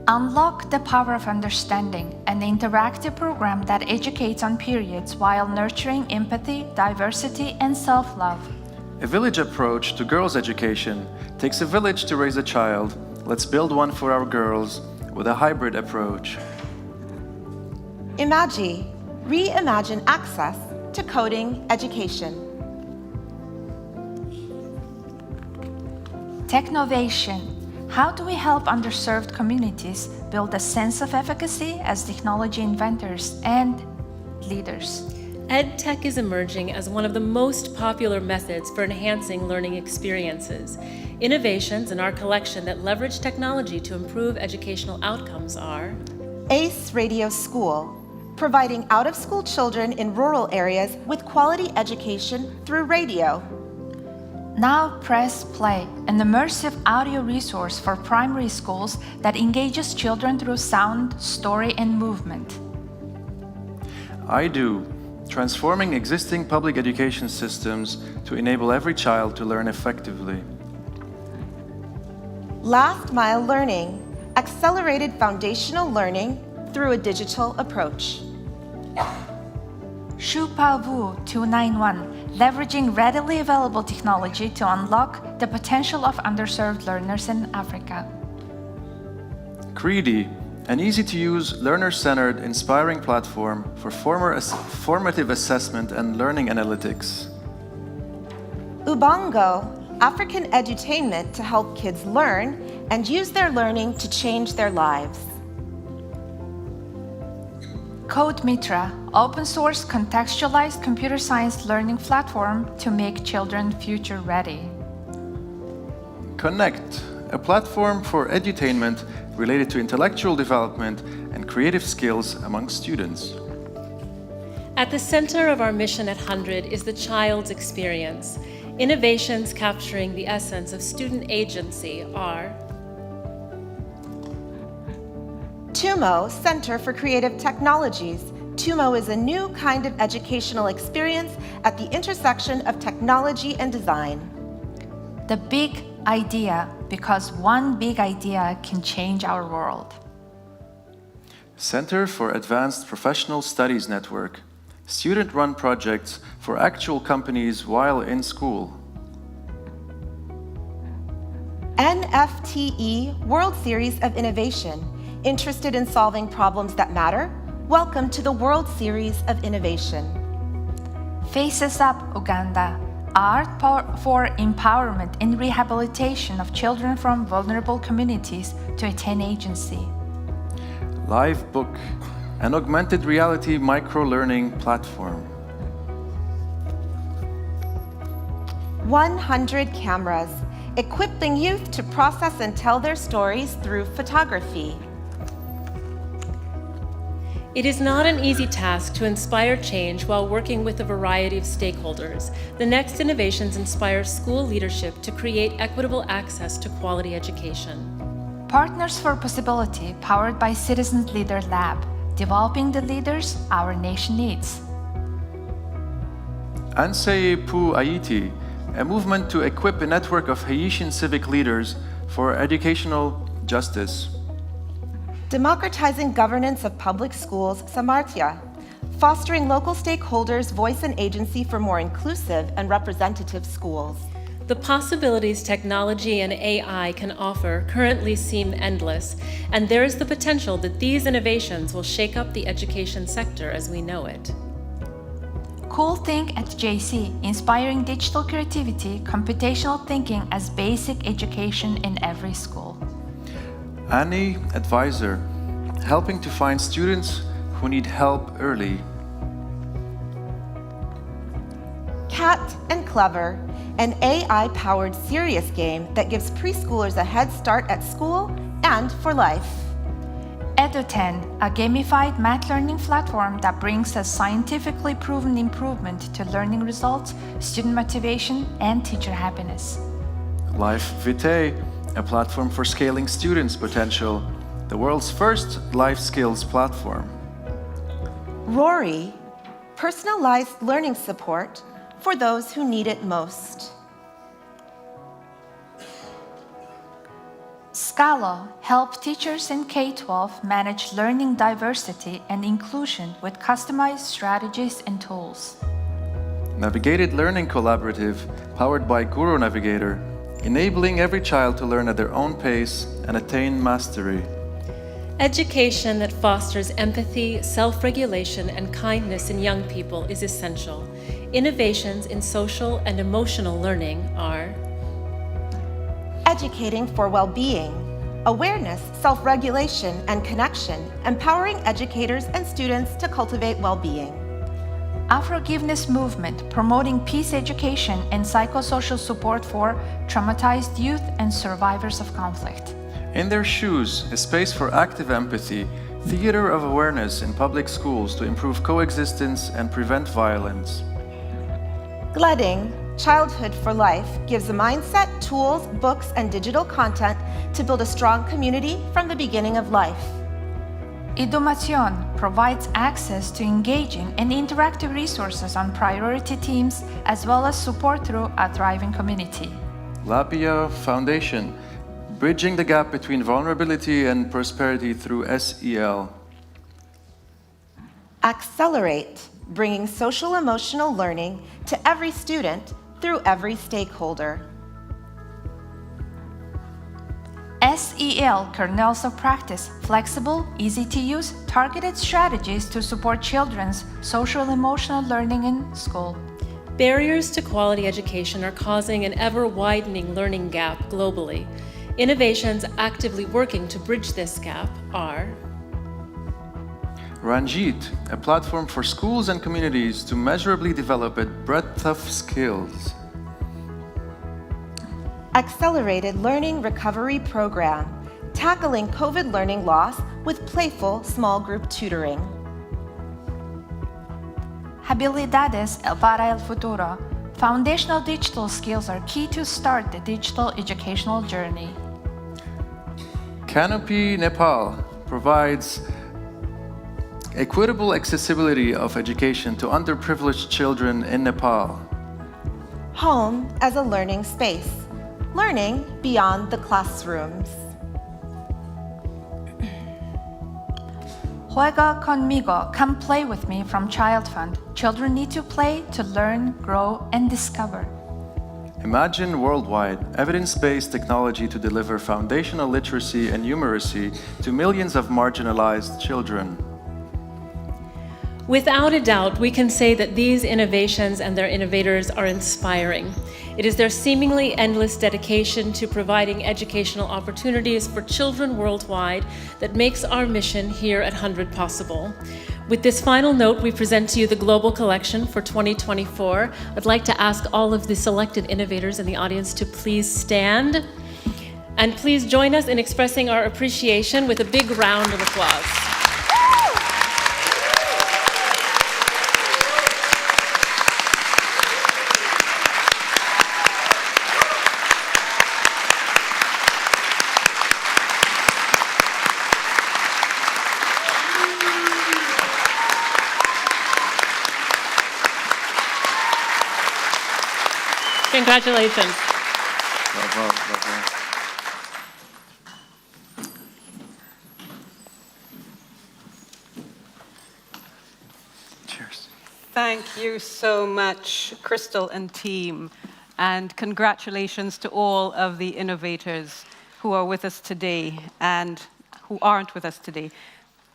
Unlock the Power of Understanding, an interactive program that educates on periods while nurturing empathy, diversity, and self-love. A village approach to girls' education takes a village to raise a child. Let's build one for our girls with a hybrid approach. Imagi, reimagine access to coding education. Technovation, how do we help underserved communities build a sense of efficacy as technology inventors and leaders? EdTech is emerging as one of the most popular methods for enhancing learning experiences. Innovations in our collection that leverage technology to improve educational outcomes are ACE Radio School, providing out-of-school children in rural areas with quality education through radio. Now Press Play, an immersive audio resource for primary schools that engages children through sound, story, and movement. I Do, transforming existing public education systems to enable every child to learn effectively. Last Mile Learning, accelerated foundational learning through a digital approach. Shupavu 291, leveraging readily available technology to unlock the potential of underserved learners in Africa. HundrED, an easy-to-use, learner-centered, inspiring platform for formative assessment and learning analytics. Ubongo, African edutainment to help kids learn and use their learning to change their lives. CodeMitra, open source contextualized computer science learning platform to make children future ready. Connect, a platform for edutainment related to intellectual development and creative skills among students. At the center of our mission at HundrED is the child's experience. Innovations capturing the essence of student agency are TUMO, Center for Creative Technologies. TUMO is a new kind of educational experience at the intersection of technology and design. The Big Idea, because one big idea can change our world. Center for Advanced Professional Studies Network, student-run projects for actual companies while in school. NFTE, World Series of Innovation. Interested in solving problems that matter? Welcome to the World Series of Innovation. Faces Up Uganda, art for empowerment and rehabilitation of children from vulnerable communities to attain agency. Live Book, an augmented reality micro-learning platform. 100 cameras, equipping youth to process and tell their stories through photography. It is not an easy task to inspire change while working with a variety of stakeholders. The next innovations inspire school leadership to create equitable access to quality education. Partners for Possibility, powered by Citizens Leader Lab, developing the leaders our nation needs. Ansei Pu Aiti, a movement to equip a network of Haitian civic leaders for educational justice. Democratizing governance of public schools, Samarthya. Fostering local stakeholders' voice and agency for more inclusive and representative schools. The possibilities technology and AI can offer currently seem endless, and there is the potential that these innovations will shake up the education sector as we know it. Cool Think at JC, inspiring digital creativity, computational thinking as basic education in every school. Annie Advisor, helping to find students who need help early. Cat and Clever, an AI-powered serious game that gives preschoolers a head start at school and for life. Edu10, a gamified math learning platform that brings a scientifically proven improvement to learning results, student motivation, and teacher happiness. Life Vitae, a platform for scaling students' potential, the world's first life skills platform. Rory, personalized learning support for those who need it most. Scalo, help teachers in K-12 manage learning diversity and inclusion with customized strategies and tools. Navigated Learning Collaborative, powered by Guru Navigator, enabling every child to learn at their own pace and attain mastery. Education that fosters empathy, self-regulation, and kindness in young people is essential. Innovations in social and emotional learning are Educating for well-being, awareness, self-regulation, and connection, empowering educators and students to cultivate well-being. Afrogiveness movement, promoting peace education and psychosocial support for traumatized youth and survivors of conflict. In Their Shoes, a space for active empathy, theater of awareness in public schools to improve coexistence and prevent violence. Gledding, Childhood for Life, gives a mindset, tools, books, and digital content to build a strong community from the beginning of life. Edumación provides access to engaging and interactive resources on priority teams, as well as support through a thriving community. Lapia Foundation, bridging the gap between vulnerability and prosperity through SEL. Accelerate, bringing social emotional learning to every student through every stakeholder. SEL Kernels of Practice, flexible, easy to use, targeted strategies to support children's social emotional learning in school. Barriers to quality education are causing an ever-widening learning gap globally. Innovations actively working to bridge this gap are HundrED, a platform for schools and communities to measurably develop a breadth of skills. Accelerated Learning Recovery Program, tackling COVID learning loss with playful small group tutoring. Habilidades para el futuro. Foundational digital skills are key to start the digital educational journey. Canopy Nepal provides equitable accessibility of education to underprivileged children in Nepal. Home as a learning space, learning beyond the classrooms. Juega conmigo, come play with me from Child Fund. Children need to play to learn, grow, and discover. Imagine Worldwide, evidence-based technology to deliver foundational literacy and numeracy to millions of marginalized children. Without a doubt, we can say that these innovations and their innovators are inspiring. It is their seemingly endless dedication to providing educational opportunities for children worldwide that makes our mission here at HundrED possible. With this final note, we present to you the Global Collection for 2024. I'd like to ask all of the selected innovators in the audience to please stand. And please join us in expressing our appreciation with a big round of applause. Congratulations. Bravo, bravo. Cheers. Thank you so much, Crystal and team. And congratulations to all of the innovators who are with us today and who aren't with us today.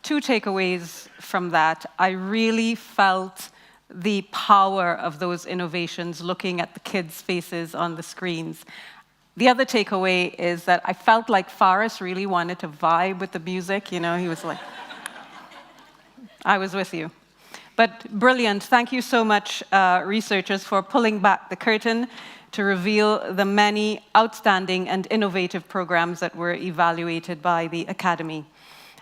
Two takeaways from that. I really felt the power of those innovations looking at the kids' faces on the screens. The other takeaway is that I felt like Faris really wanted to vibe with the music. You know, he was like, I was with you. But brilliant. Thank you so much, researchers, for pulling back the curtain to reveal the many outstanding and innovative programs that were evaluated by the Academy.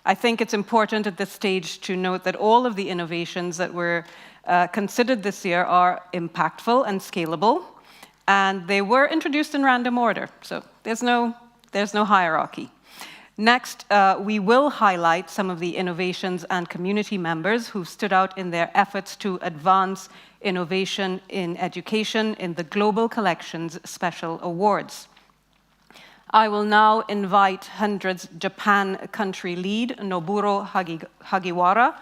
I think it's important at this stage to note that all of the innovations that were considered this year are impactful and scalable, and they were introduced in random order, so there's no hierarchy. Next, we will highlight some of the innovations and community members who stood out in their efforts to advance innovation in education in the Global Collections Special Awards. I will now invite HundrED's Japan country lead, Noburo Hagiwara,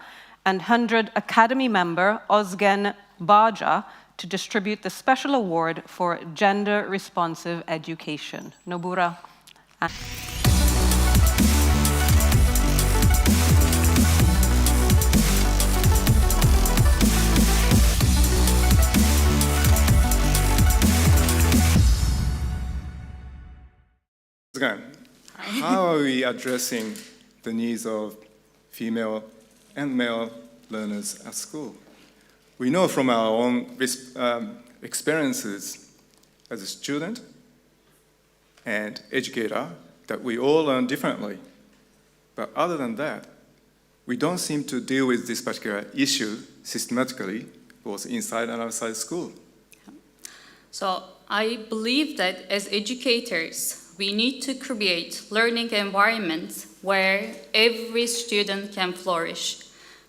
and HundrED Academy member, Ozgen Baja, to distribute the special award for gender-responsive education. Nobura. Again, how are we addressing the needs of female and male learners at school? We know from our own experiences as a student and educator that we all learn differently. But other than that, we don't seem to deal with this particular issue systematically, both inside and outside school. So I believe that as educators, we need to create learning environments where every student can flourish.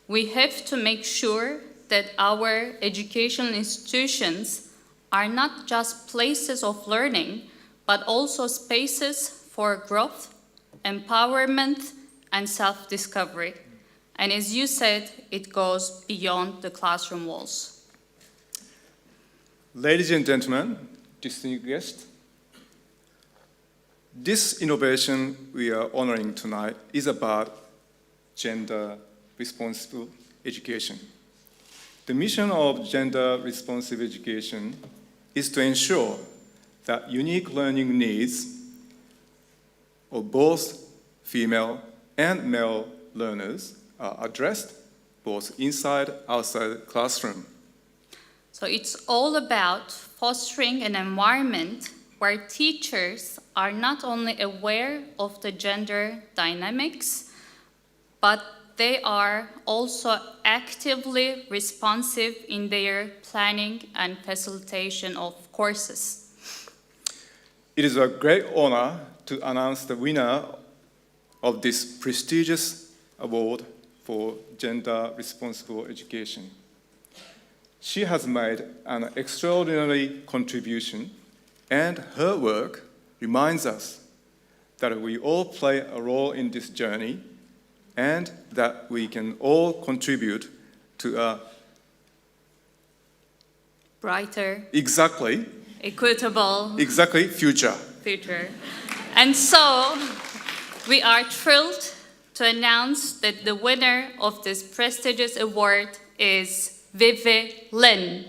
We have to make sure that our educational institutions are not just places of learning, but also spaces for growth, empowerment, and self-discovery. And as you said, it goes beyond the classroom walls. Ladies and gentlemen, distinguished guests, this innovation we are honoring tonight is about gender-responsible education. The mission of gender-responsive education is to ensure that unique learning needs of both female and male learners are addressed both inside and outside the classroom. So it's all about fostering an environment where teachers are not only aware of the gender dynamics, but they are also actively responsive in their planning and facilitation of courses. It is a great honor to announce the winner of this prestigious award for gender responsible education. She has made an extraordinary contribution, and her work reminds us that we all play a role in this journey and that we can all contribute to a Brighter, exactly equitable future. future. And so, we are thrilled to announce that the winner of this prestigious award is Vivi Lin.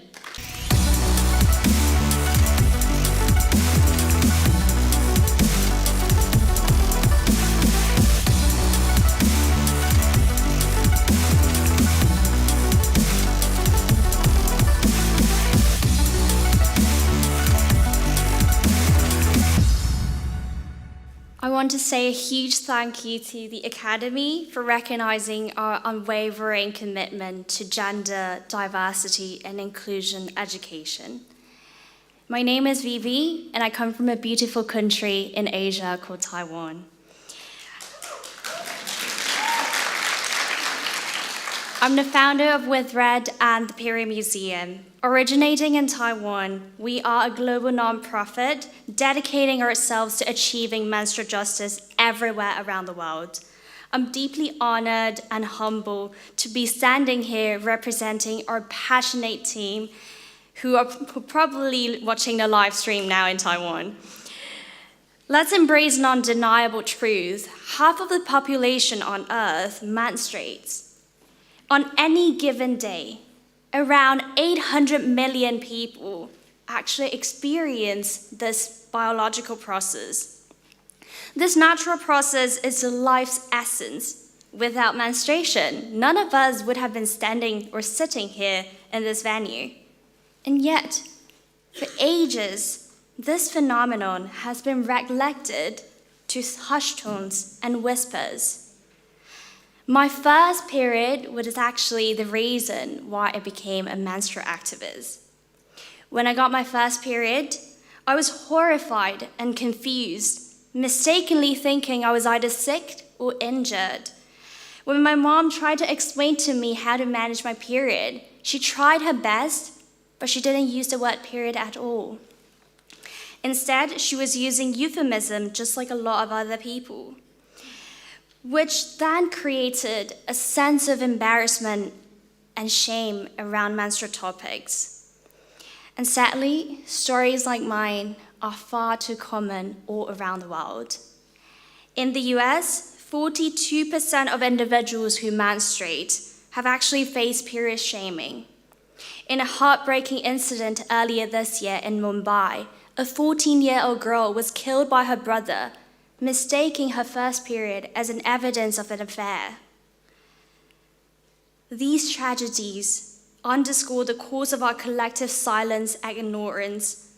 I want to say a huge thank you to the Academy for recognizing our unwavering commitment to gender, diversity, and inclusion education. My name is Vivi, and I come from a beautiful country in Asia called Taiwan. I'm the founder of HundrED and the Period Museum. Originating in Taiwan, we are a global nonprofit dedicating ourselves to achieving menstrual justice everywhere around the world. I'm deeply honored and humbled to be standing here representing our passionate team who are probably watching the live stream now in Taiwan. Let's embrace an undeniable truth. Half of the population on Earth menstruates. On any given day, around 800 million people actually experience this biological process. This natural process is life's essence. Without menstruation, none of us would have been standing or sitting here in this venue. And yet, for ages, this phenomenon has been neglected to hushed tones and whispers. My first period was actually the reason why I became a menstrual activist. When I got my first period, I was horrified and confused, mistakenly thinking I was either sick or injured. When my mom tried to explain to me how to manage my period, she tried her best, but she didn't use the word period at all. Instead, she was using euphemism just like a lot of other people, which then created a sense of embarrassment and shame around menstrual topics. And sadly, stories like mine are far too common all around the world. In the US, 42% of individuals who menstruate have actually faced period shaming. In a heartbreaking incident earlier this year in Mumbai, a 14-year-old girl was killed by her brother, mistaking her first period as an evidence of an affair. These tragedies underscore the cause of our collective silence and ignorance.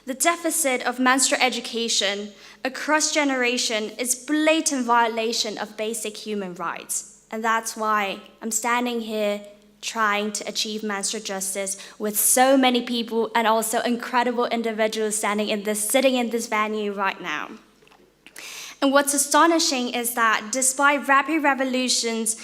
The deficit of menstrual education across generation is blatant violation of basic human rights. And that's why I'm standing here trying to achieve menstrual justice with so many people and also incredible individuals sitting in this venue right now. And what's astonishing is that despite rapid evolutions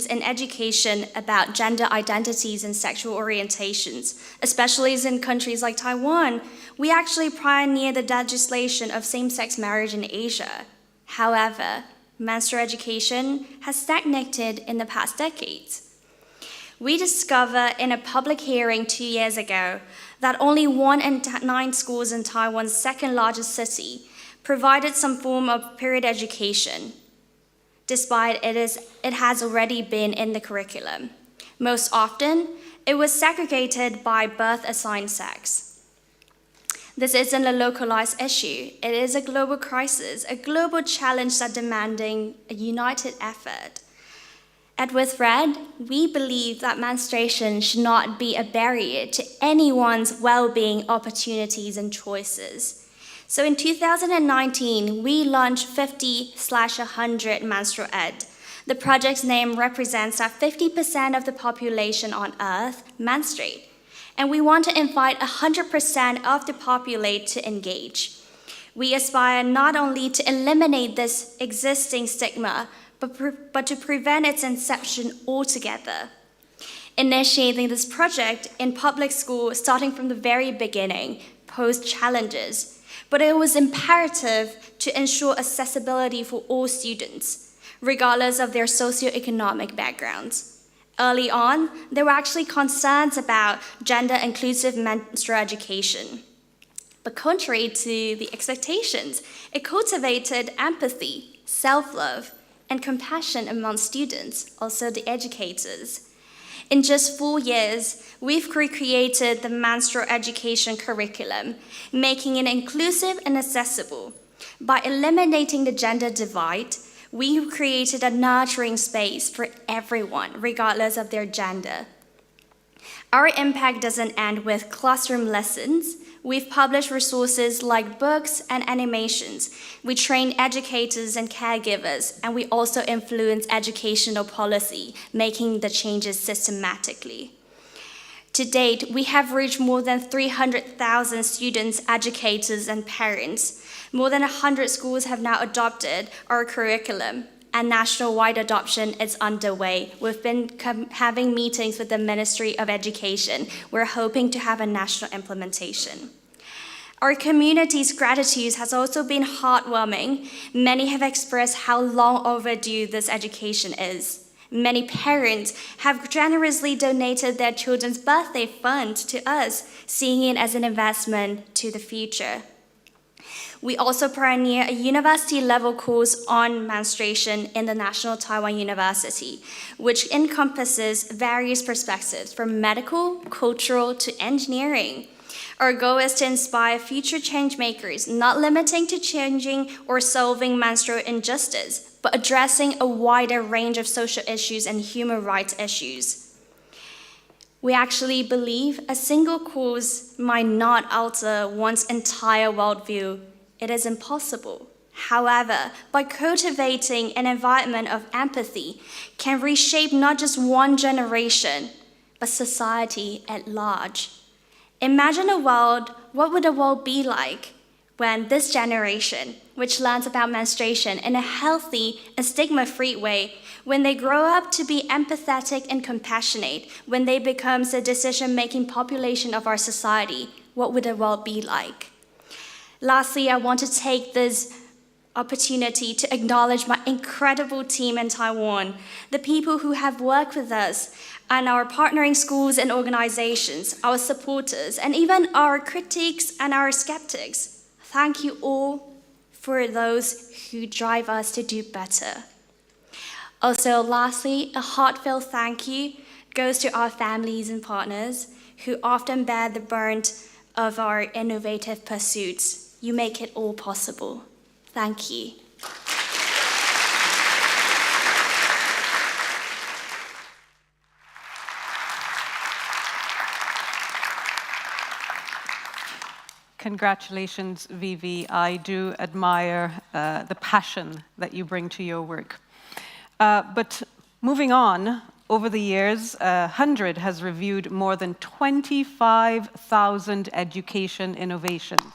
in education about gender identities and sexual orientations, especially in countries like Taiwan, we actually pioneered the legislation of same-sex marriage in Asia. However, menstrual education has stagnated in the past decades. We discovered in a public hearing 2 years ago that only 1 in 9 schools in Taiwan's second largest city provided some form of period education, despite it has already been in the curriculum. Most often, It was segregated by birth-assigned sex. This isn't a localized issue. It is a global crisis, a global challenge that's demanding a united effort. At HundrED, we believe that menstruation should not be a barrier to anyone's well-being opportunities and choices. So in 2019, we launched 50/100 HundrED. The project's name represents that 50% of the population on Earth menstruate, and we want to invite 100% of the population to engage. We aspire not only to eliminate this existing stigma, but to prevent its inception altogether. Initiating this project in public school, starting from the very beginning, posed challenges, but it was imperative to ensure accessibility for all students, regardless of their socioeconomic backgrounds. Early on, there were actually concerns about gender-inclusive menstrual education. But contrary to the expectations, it cultivated empathy, self-love, and compassion among students, also the educators. In just 4 years, we've recreated the menstrual education curriculum, making it inclusive and accessible. By eliminating the gender divide, we created a nurturing space for everyone, regardless of their gender. Our impact doesn't end with classroom lessons. We've published resources like books and animations. We train educators and caregivers, and we also influence educational policy, making the changes systematically. To date, we have reached more than 300,000 students, educators, and parents. More than 100 schools have now adopted our curriculum, and national-wide adoption is underway. We've been having meetings with the Ministry of Education. We're hoping to have a national implementation. Our community's gratitude has also been heartwarming. Many have expressed how long overdue this education is. Many parents have generously donated their children's birthday fund to us, seeing it as an investment to the future. We also pioneer a university-level course on menstruation in the National Taiwan University, which encompasses various perspectives from medical, cultural, to engineering. Our goal is to inspire future change makers, not limiting to changing or solving menstrual injustice, but addressing a wider range of social issues and human rights issues. We actually believe a single course might not alter one's entire worldview. It is impossible. However, by cultivating an environment of empathy, can reshape not just one generation, but society at large. Imagine a world, what would the world be like when this generation, which learns about menstruation in a healthy and stigma-free way, when they grow up to be empathetic and compassionate, when they become the decision-making population of our society, what would the world be like? Lastly, I want to take this opportunity to acknowledge my incredible team in Taiwan, the people who have worked with us, and our partnering schools and organizations, our supporters, and even our critics and our skeptics. Thank you all for those who drive us to do better. Also, lastly, a heartfelt thank you goes to our families and partners who often bear the brunt of our innovative pursuits. You make it all possible. Thank you. Congratulations, Vivi. I do admire the passion that you bring to your work. But moving on, over the years, HundrED has reviewed more than 25,000 education innovations.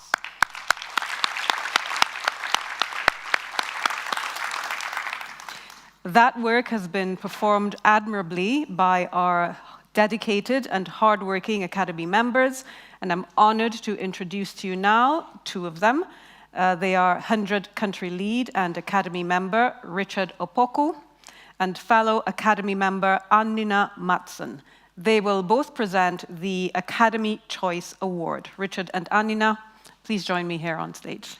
That work has been performed admirably by our dedicated and hardworking Academy members, and I'm honored to introduce to you now two of them. They are HundrED Country Lead and Academy member Richard Opoku and fellow Academy member Annina Mattsson. They will both present the Academy Choice Award. Richard and Annina, please join me here on stage.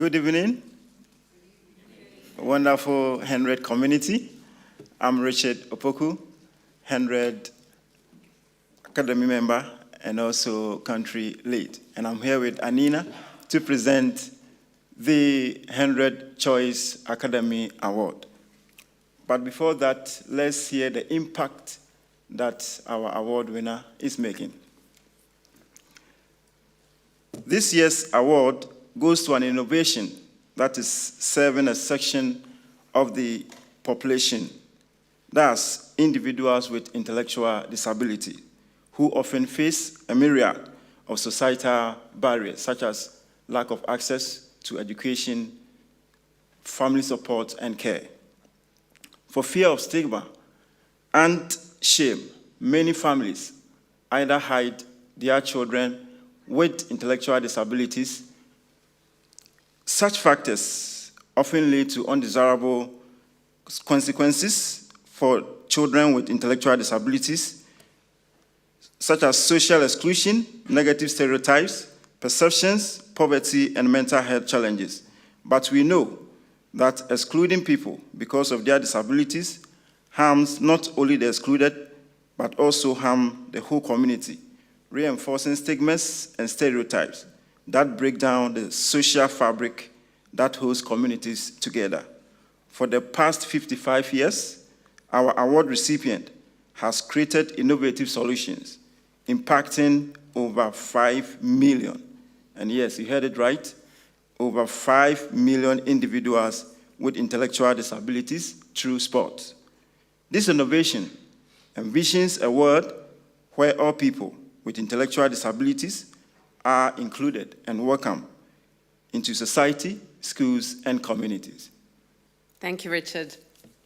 Good evening. Wonderful HundrED community. I'm Richard Opoku, HundrED Academy member and also country lead. And I'm here with Anina to present the HundrED Choice Academy Award. But before that, let's hear the impact that our award winner is making. This year's award goes to an innovation that is serving a section of the population, thus individuals with intellectual disability, who often face a myriad of societal barriers, such as lack of access to education, family support, and care. For fear of stigma and shame, many families either hide their children with intellectual disabilities. Such factors often lead to undesirable consequences for children with intellectual disabilities, such as social exclusion, negative stereotypes, perceptions, poverty, and mental health challenges. But we know that excluding people because of their disabilities harms not only the excluded, but also harm the whole community, reinforcing stigmas and stereotypes that break down the social fabric that holds communities together. For the past 55 years, our award recipient has created innovative solutions, impacting over 5 million, and yes, you heard it right, over 5 million individuals with intellectual disabilities through sports. This innovation envisions a world where all people with intellectual disabilities are included and welcome into society, schools, and communities. Thank you, Richard.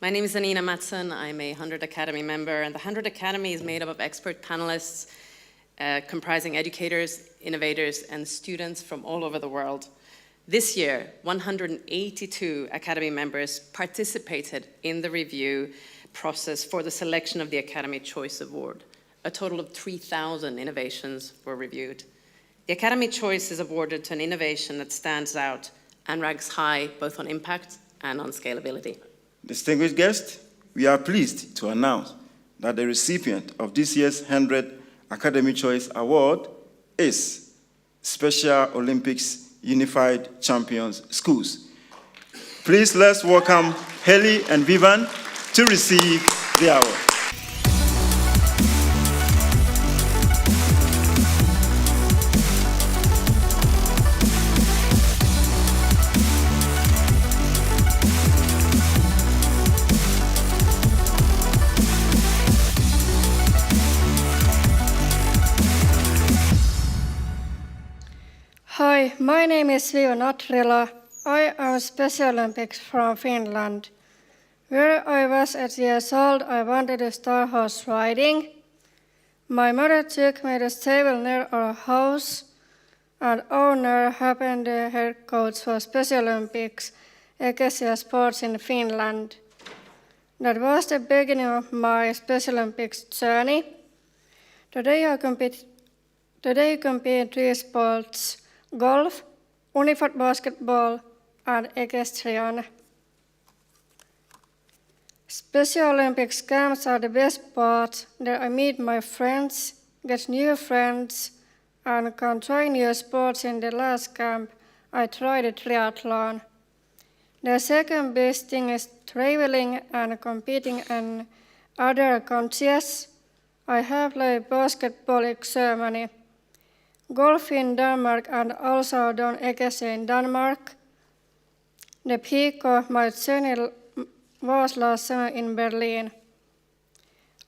My name is Anina Matson. I'm a HundrED Academy member, and the HundrED Academy is made up of expert panelists comprising educators, innovators, and students from all over the world. This year, 182 Academy members participated in the review process for the selection of the Academy Choice Award. A total of 3,000 innovations were reviewed. The Academy Choice is awarded to an innovation that stands out and ranks high both on impact and on scalability. Distinguished guests, we are pleased to announce that the recipient of this year's HundrED Academy Choice Award is Special Olympics Unified Champions Schools. Please let's welcome Haley and Vivan to receive the award. Hi, my name is Viva Natrila. I am Special Olympics from Finland. When I was 8 years old, I wanted to start horse riding. My mother took me to stable near our house, and owner happened the head coach for Special Olympics, Ekesia Sports in Finland. That was the beginning of my Special Olympics journey. Today I compete in 3 sports: golf, unified basketball, and equestrian. Special Olympics camps are the best part. There I meet my friends, get new friends, and can try new sports. In the last camp, I tried a triathlon. The second best thing is traveling and competing in other countries. I have played basketball in Germany, golf in Denmark, and also done equestrian in Denmark. The peak of my journey was last summer in Berlin.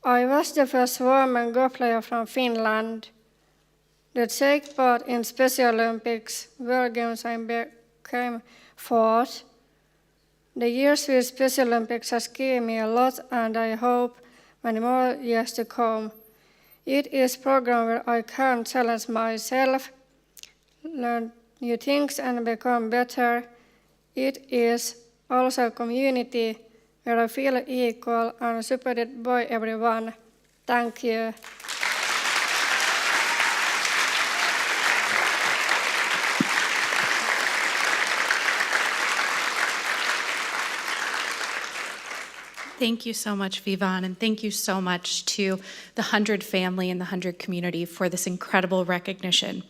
I was the first woman golf player from Finland. The take part in Special Olympics World Games I became fourth. The years with Special Olympics has given me a lot, and I hope many more years to come. It is a program where I can challenge myself, learn new things, and become better. It is also a community where I feel equal and supported by everyone. Thank you. thank you so much, Vivan, and thank you so much to the HundrED family and the HundrED community for this incredible recognition.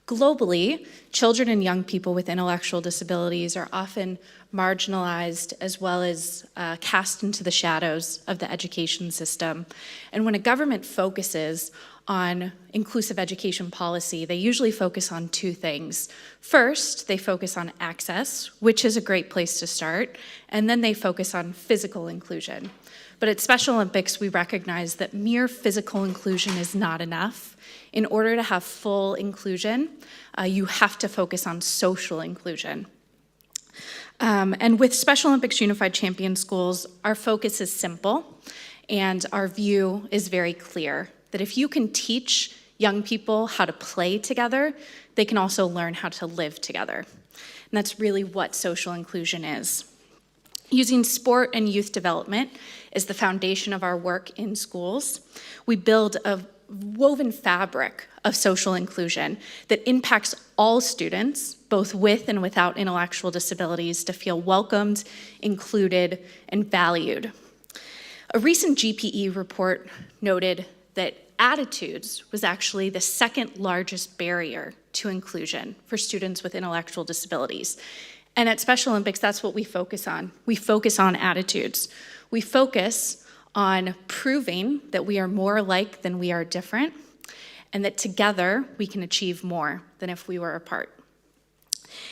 Globally, children and young people with intellectual disabilities are often marginalized as well as cast into the shadows of the education system. And when a government focuses on inclusive education policy, they usually focus on two things. First, they focus on access, which is a great place to start, and then they focus on physical inclusion. But at Special Olympics, we recognize that mere physical inclusion is not enough. In order to have full inclusion, you have to focus on social inclusion. And with Special Olympics Unified Champion Schools, our focus is simple, and our view is very clear, that if you can teach young people how to play together, they can also learn how to live together. And that's really what social inclusion is. Using sport and youth development as the foundation of our work in schools, we build a woven fabric of social inclusion that impacts all students, both with and without intellectual disabilities, to feel welcomed, included, and valued. A recent GPE report noted that attitudes was actually the second largest barrier to inclusion for students with intellectual disabilities. And at Special Olympics, that's what we focus on. We focus on attitudes. We focus on proving that we are more alike than we are different, and that together we can achieve more than if we were apart.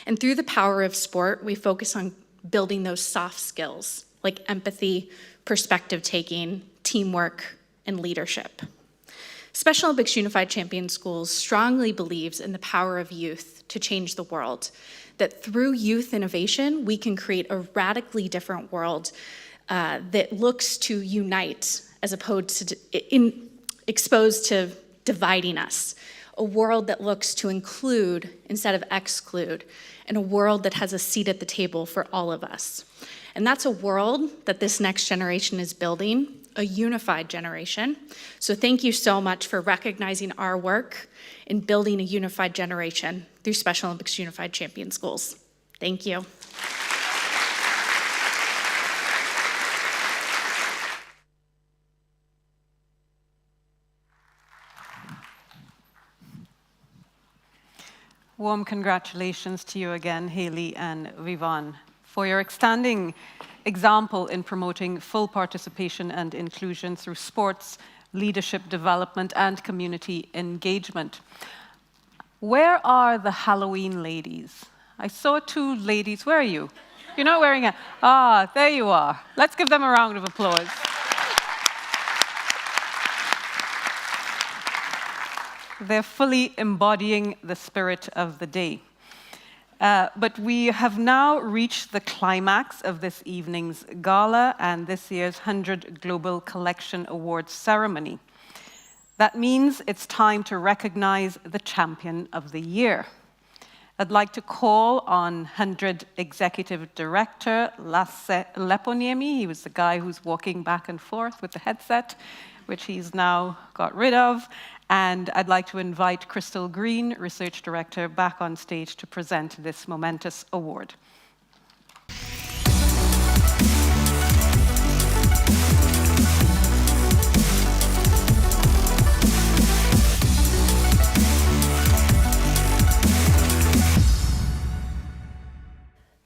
And through the power of sport, we focus on building those soft skills like empathy, perspective taking, teamwork, and leadership. Special Olympics Unified Champion Schools strongly believes in the power of youth to change the world, that through youth innovation, we can create a radically different world that looks to unite as opposed to exposed to dividing us, a world that looks to include instead of exclude, and a world that has a seat at the table for all of us. And that's a world that this next generation is building, a unified generation. So thank you so much for recognizing our work in building a unified generation through Special Olympics Unified Champion Schools. Thank you. Warm congratulations to you again, Haley and Vivan, for your outstanding example in promoting full participation and inclusion through sports, leadership development, and community engagement. Where are the Halloween ladies? I saw two ladies. Where are you? You're not wearing a... Ah, there you are. Let's give them a round of applause. They're fully embodying the spirit of the day. But we have now reached the climax of this evening's gala and this year's HundrED Global Collection Awards ceremony. That means it's time to recognize the champion of the year. I'd like to call on HundrED Executive Director Lasse Leponiemi. He was the guy who's walking back and forth with the headset, which he's now got rid of. And I'd like to invite Crystal Green, Research Director, back on stage to present this momentous award.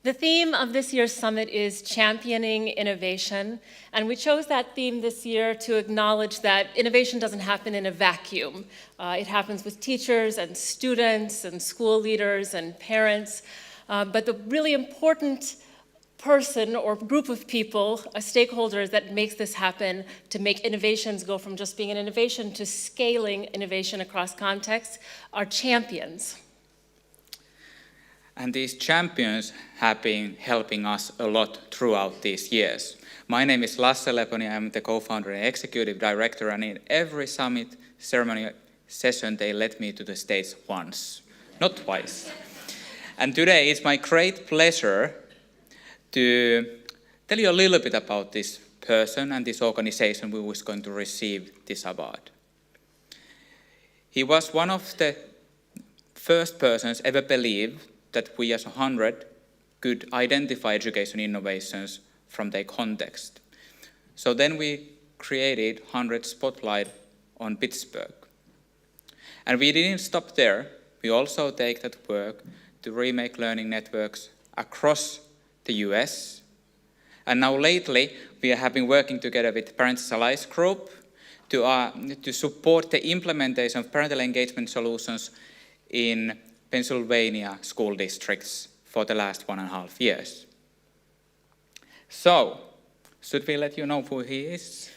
The theme of this year's summit is championing innovation, and we chose that theme this year to acknowledge that innovation doesn't happen in a vacuum. It happens with teachers and students and school leaders and parents, but the really important person or group of people, a stakeholder that makes this happen to make innovations go from just being an innovation to scaling innovation across contexts are champions. And these champions have been helping us a lot throughout these years. My name is Lasse Leponi, I'm the co-founder and executive director, and in every summit ceremony session they let me to the stage once, not twice. And today it's my great pleasure to tell you a little bit about this person and this organization who was going to receive this award. He was one of the first persons ever believed that we as a HundrED could identify education innovations from their context. So then we created HundrED Spotlight on Pittsburgh. And we didn't stop there. We also take that work to remake learning networks across the US. And now lately, we have been working together with Parents Alliance Group to support the implementation of parental engagement solutions in Pennsylvania school districts for the last 1.5 years. So, should we let you know who he is?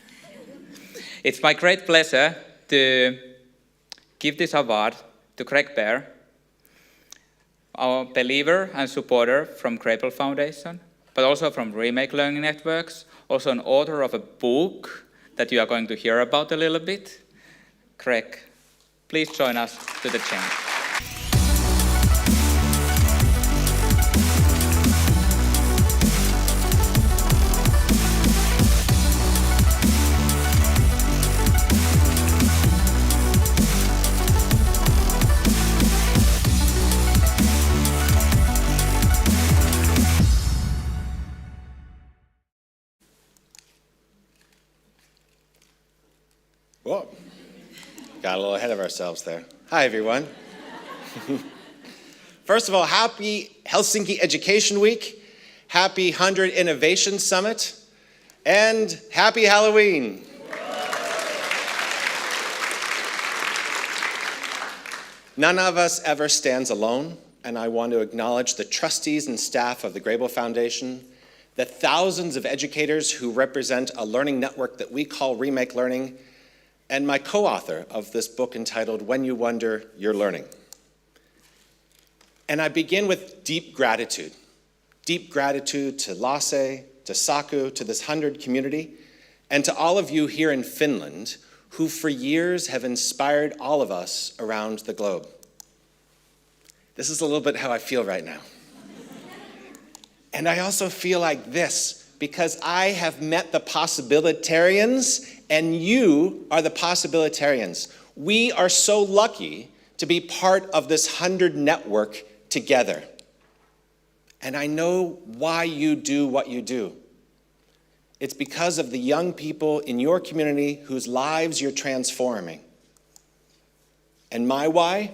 It's my great pleasure to give this award to Greg Bear, our believer and supporter from Scalable Foundation, but also from Remake Learning Networks, also an author of a book that you are going to hear about a little bit. Greg, please join us to the change. Whoa, got a little ahead of ourselves there. Hi, everyone. First of all, happy Helsinki Education Week, happy HundrED Innovation Summit, and happy Halloween. None of us ever stands alone, and I want to acknowledge the trustees and staff of the Scalable Foundation, the thousands of educators who represent a learning network that we call Remake Learning, and my co-author of this book entitled When You Wonder, You're Learning. And I begin with deep gratitude to Lasse, to Saku, to this HundrED community, and to all of you here in Finland who for years have inspired all of us around the globe. This is a little bit how I feel right now. And I also feel like this because I have met the possibilitarians and you are the possibilitarians. We are so lucky to be part of this HundrED network together. And I know why you do what you do. It's because of the young people in your community whose lives you're transforming. And my why?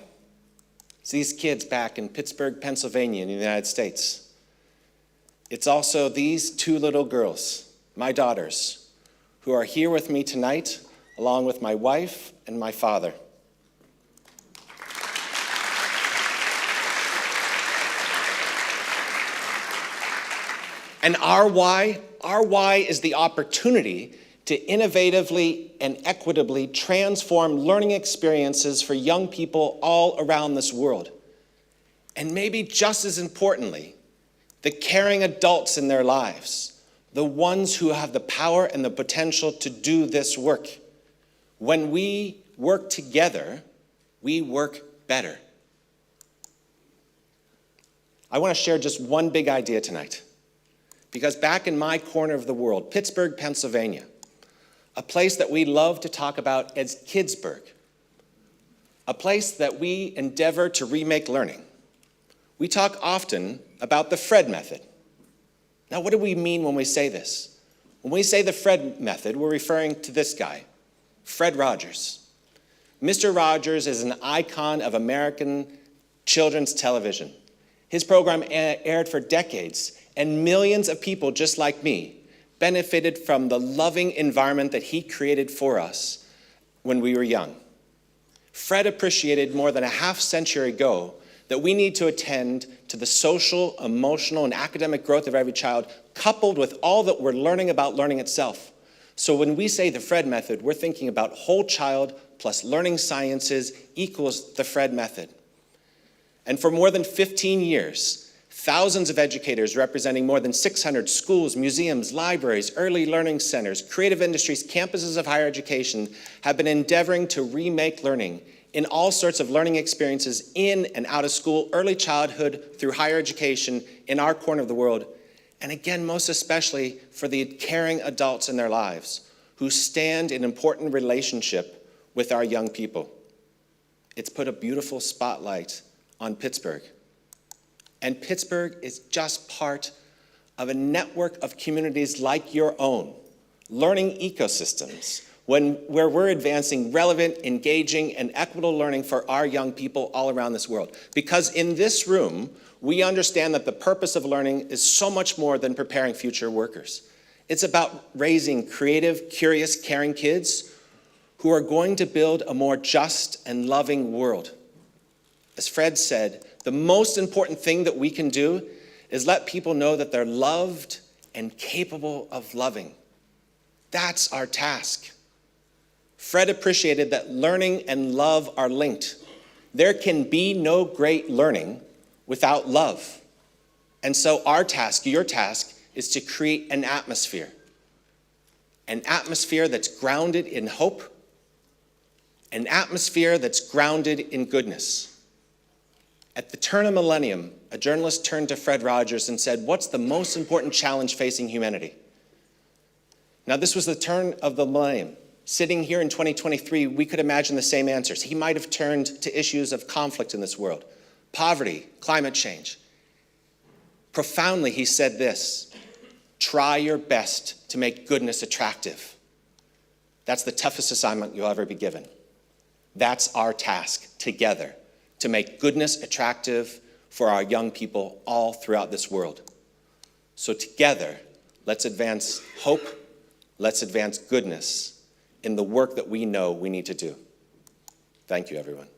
It's these kids back in Pittsburgh, Pennsylvania in the United States. It's also these two little girls, my daughters, who are here with me tonight, along with my wife and my father. And our why is the opportunity to innovatively and equitably transform learning experiences for young people all around this world. And maybe just as importantly, the caring adults in their lives, the ones who have the power and the potential to do this work. When we work together, we work better. I want to share just one big idea tonight. Because back in my corner of the world, Pittsburgh, Pennsylvania, a place that we love to talk about as Kidsburg, a place that we endeavor to remake learning, we talk often about the HundrED method. Now, what do we mean when we say this? When we say the HundrED method, we're referring to this guy, Fred Rogers. Mr. Rogers is an icon of American children's television. His program aired for decades, and millions of people just like me benefited from the loving environment that he created for us when we were young. Fred appreciated more than a half century ago that we need to attend to the social, emotional, and academic growth of every child, coupled with all that we're learning about learning itself. So when we say the HundrED method, we're thinking about whole child plus learning sciences equals the HundrED method. And for more than 15 years, thousands of educators representing more than 600 schools, museums, libraries, early learning centers, creative industries, campuses of higher education have been endeavoring to remake learning in all sorts of learning experiences in and out of school, early childhood through higher education in our corner of the world. And again, most especially for the caring adults in their lives who stand in important relationship with our young people. It's put a beautiful spotlight on Pittsburgh. And Pittsburgh is just part of a network of communities like your own, learning ecosystems, where we're advancing relevant, engaging, and equitable learning for our young people all around this world. Because in this room, we understand that the purpose of learning is so much more than preparing future workers. It's about raising creative, curious, caring kids who are going to build a more just and loving world. As Fred said, the most important thing that we can do is let people know that they're loved and capable of loving. That's our task. Fred appreciated that learning and love are linked. There can be no great learning without love. And so our task, your task, is to create an atmosphere that's grounded in hope, an atmosphere that's grounded in goodness. At the turn of millennium, a journalist turned to Fred Rogers and said, "What's the most important challenge facing humanity?" Now, this was the turn of the millennium. Sitting here in 2023, we could imagine the same answers. He might have turned to issues of conflict in this world, poverty, climate change. Profoundly, he said this: try your best to make goodness attractive. That's the toughest assignment you'll ever be given. That's our task together, to make goodness attractive for our young people all throughout this world. So together, let's advance hope, let's advance goodness in the work that we know we need to do. Thank you, everyone.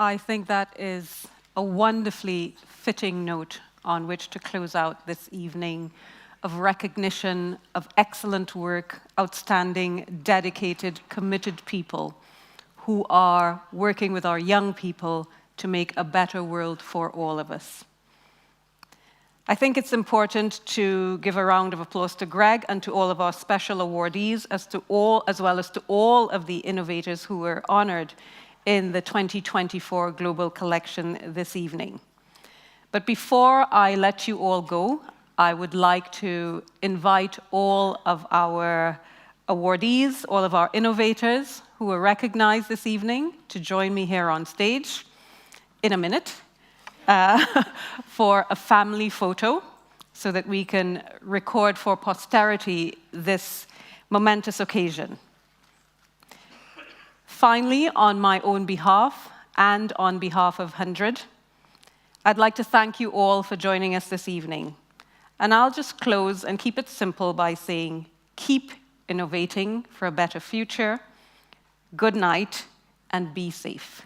I think that is a wonderfully fitting note on which to close out this evening of recognition of excellent work, outstanding, dedicated, committed people who are working with our young people to make a better world for all of us. I think it's important to give a round of applause to Greg and to all of our special awardees, as well as to all of the innovators who were honored in the 2024 Global Collection this evening. But before I let you all go, I would like to invite all of our awardees, all of our innovators who were recognized this evening to join me here on stage in a minute for a family photo so that we can record for posterity this momentous occasion. Finally, on my own behalf and on behalf of HundrED, I'd like to thank you all for joining us this evening. And I'll just close and keep it simple by saying, keep innovating for a better future, good night, and be safe.